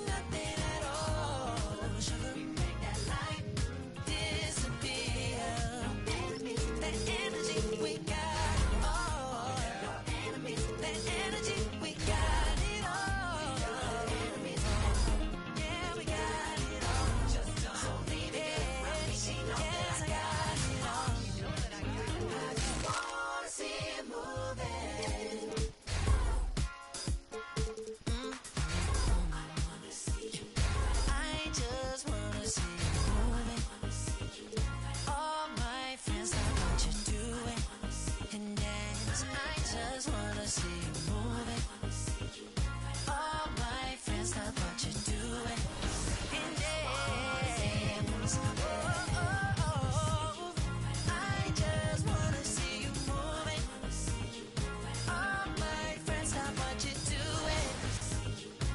Nothing at all. Sugar, we make that light disappear. That energy we got. Oh, that energy we got it all. Yeah, we got it all. Just don't leave it. Yes, I got it all. I just wanna see it moving. I just wanna see you moving. All my friends love what you're doing. And dance. I just wanna see you moving. All my friends love what you're doing. And dance. Oh. I just wanna see you moving. All my friends love what you're doing.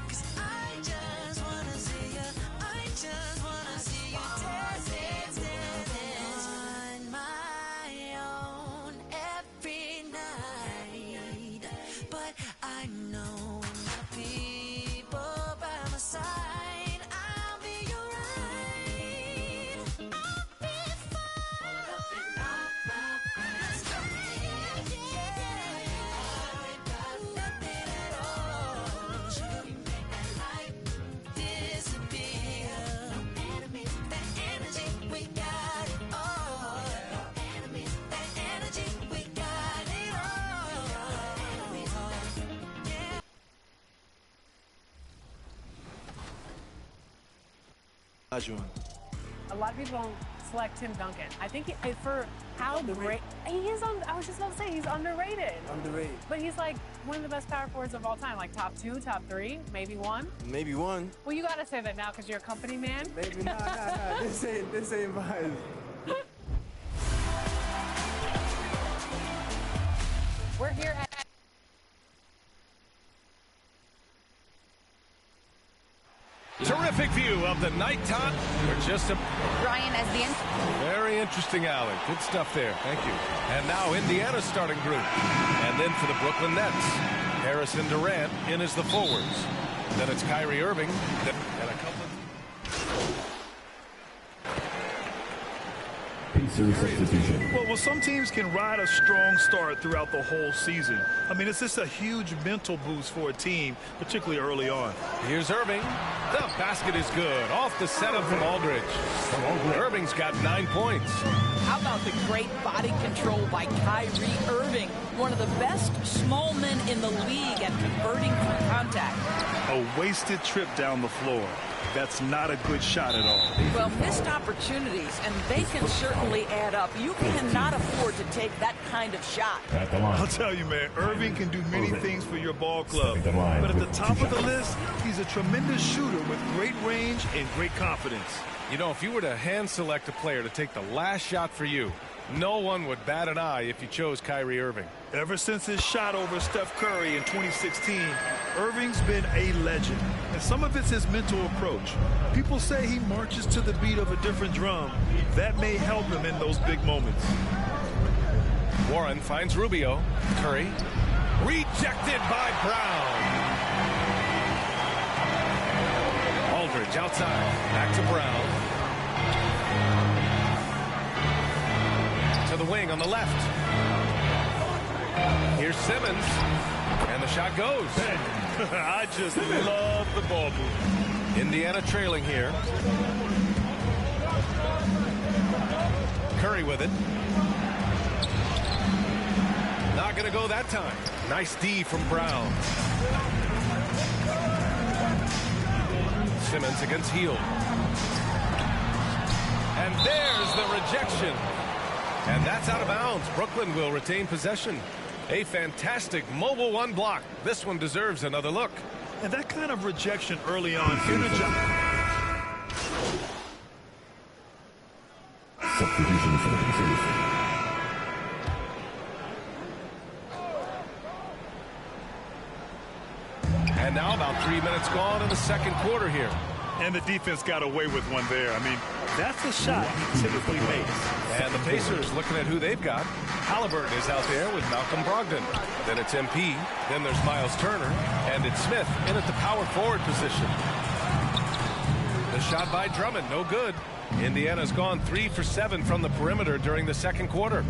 'Cause I just wanna see you. I just wanna see you dance, dance, dance. On my own every night, but I know my people by my side, I'll be alright. I'll be fine. Let's go. Nothing at all. Sugar, we make that light disappear. That energy, we got it all. That energy, we got it all. Yeah. A lot of people don't select Tim Duncan. I think for how great he is I was just about to say he's underrated. Underrated. But he's like one of the best power forwards of all time, like top 2, top 3, maybe 1. Maybe 1. Well, you gotta say that now because you're a company man. Maybe nah. This ain't mine. We're here at Terrific view of the nighttime. We're just a Ryan as the end. very interesting alley. Good stuff there. Thank you. And now Indiana's starting group. And then for the Brooklyn Nets, Harrison Durant in as the forwards. Then it's Kyrie Irving and a couple of Pacers substitution. Well, some teams can ride a strong start throughout the whole season. I mean, it's just a huge mental boost for a team, particularly early on. Here's Irving. The basket is good. Off the setup from Aldridge. Irving's got 9 points. How about the great body control by Kyrie Irving, one of the best small men in the league at converting from contact. A wasted trip down the floor. That's not a good shot at all. Well, missed opportunities, and they can certainly add up. You cannot afford to take that kind of shot. I'll tell you, man, Irving can do many things for your ball club. But at the top of the list, he's a tremendous shooter with great range and great confidence. You know, if you were to hand select a player to take the last shot for you, no one would bat an eye if you chose Kyrie Irving. Ever since his shot over Steph Curry in 2016, Irving's been a legend. And some of it's his mental approach. People say he marches to the beat of a different drum. That may help him in those big moments. Warren finds Rubio. Curry. Rejected by Brown. Aldridge outside. Back to Brown. To the wing on the left. Here's Simmons. And the shot goes. I just love the ball move. Indiana trailing here. Curry with it. Not going to go that time. Nice D from Brown. Simmons against Hield. And there's the rejection. And that's out of bounds. Brooklyn will retain possession. A fantastic mobile one block. This one deserves another look. And that kind of rejection early on energized. Substitution for the Pacers. And now about 3 minutes gone in the second quarter here. And the defense got away with one there. I mean, that's the shot he typically makes. And the Pacers looking at who they've got. Halliburton is out there with Malcolm Brogdon. Then it's MP. Then there's Miles Turner. And it's Smith in at the power forward position. The shot by Drummond, no good. Indiana's gone 3 for 7 from the perimeter during the second quarter.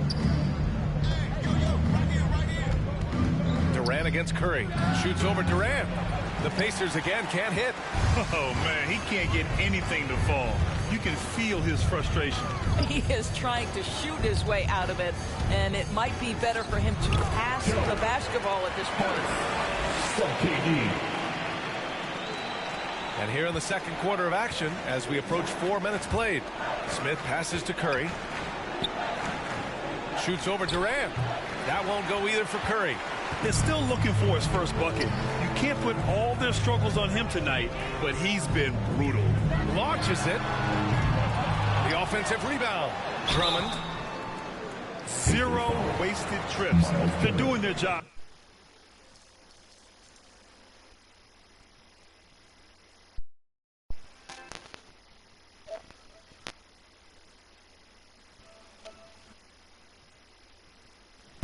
Durant against Curry. Shoots over Durant. The Pacers again can't hit. Oh, man, he can't get anything to fall. You can feel his frustration. He is trying to shoot his way out of it, and it might be better for him to pass the basketball at this point. And here in the second quarter of action, as we approach 4 minutes played, Smith passes to Curry. Shoots over Durant. That won't go either for Curry. They're still looking for his first bucket. You can't put all their struggles on him tonight, but he's been brutal. Launches it. The offensive rebound. Drummond. 0 wasted trips. They're doing their job.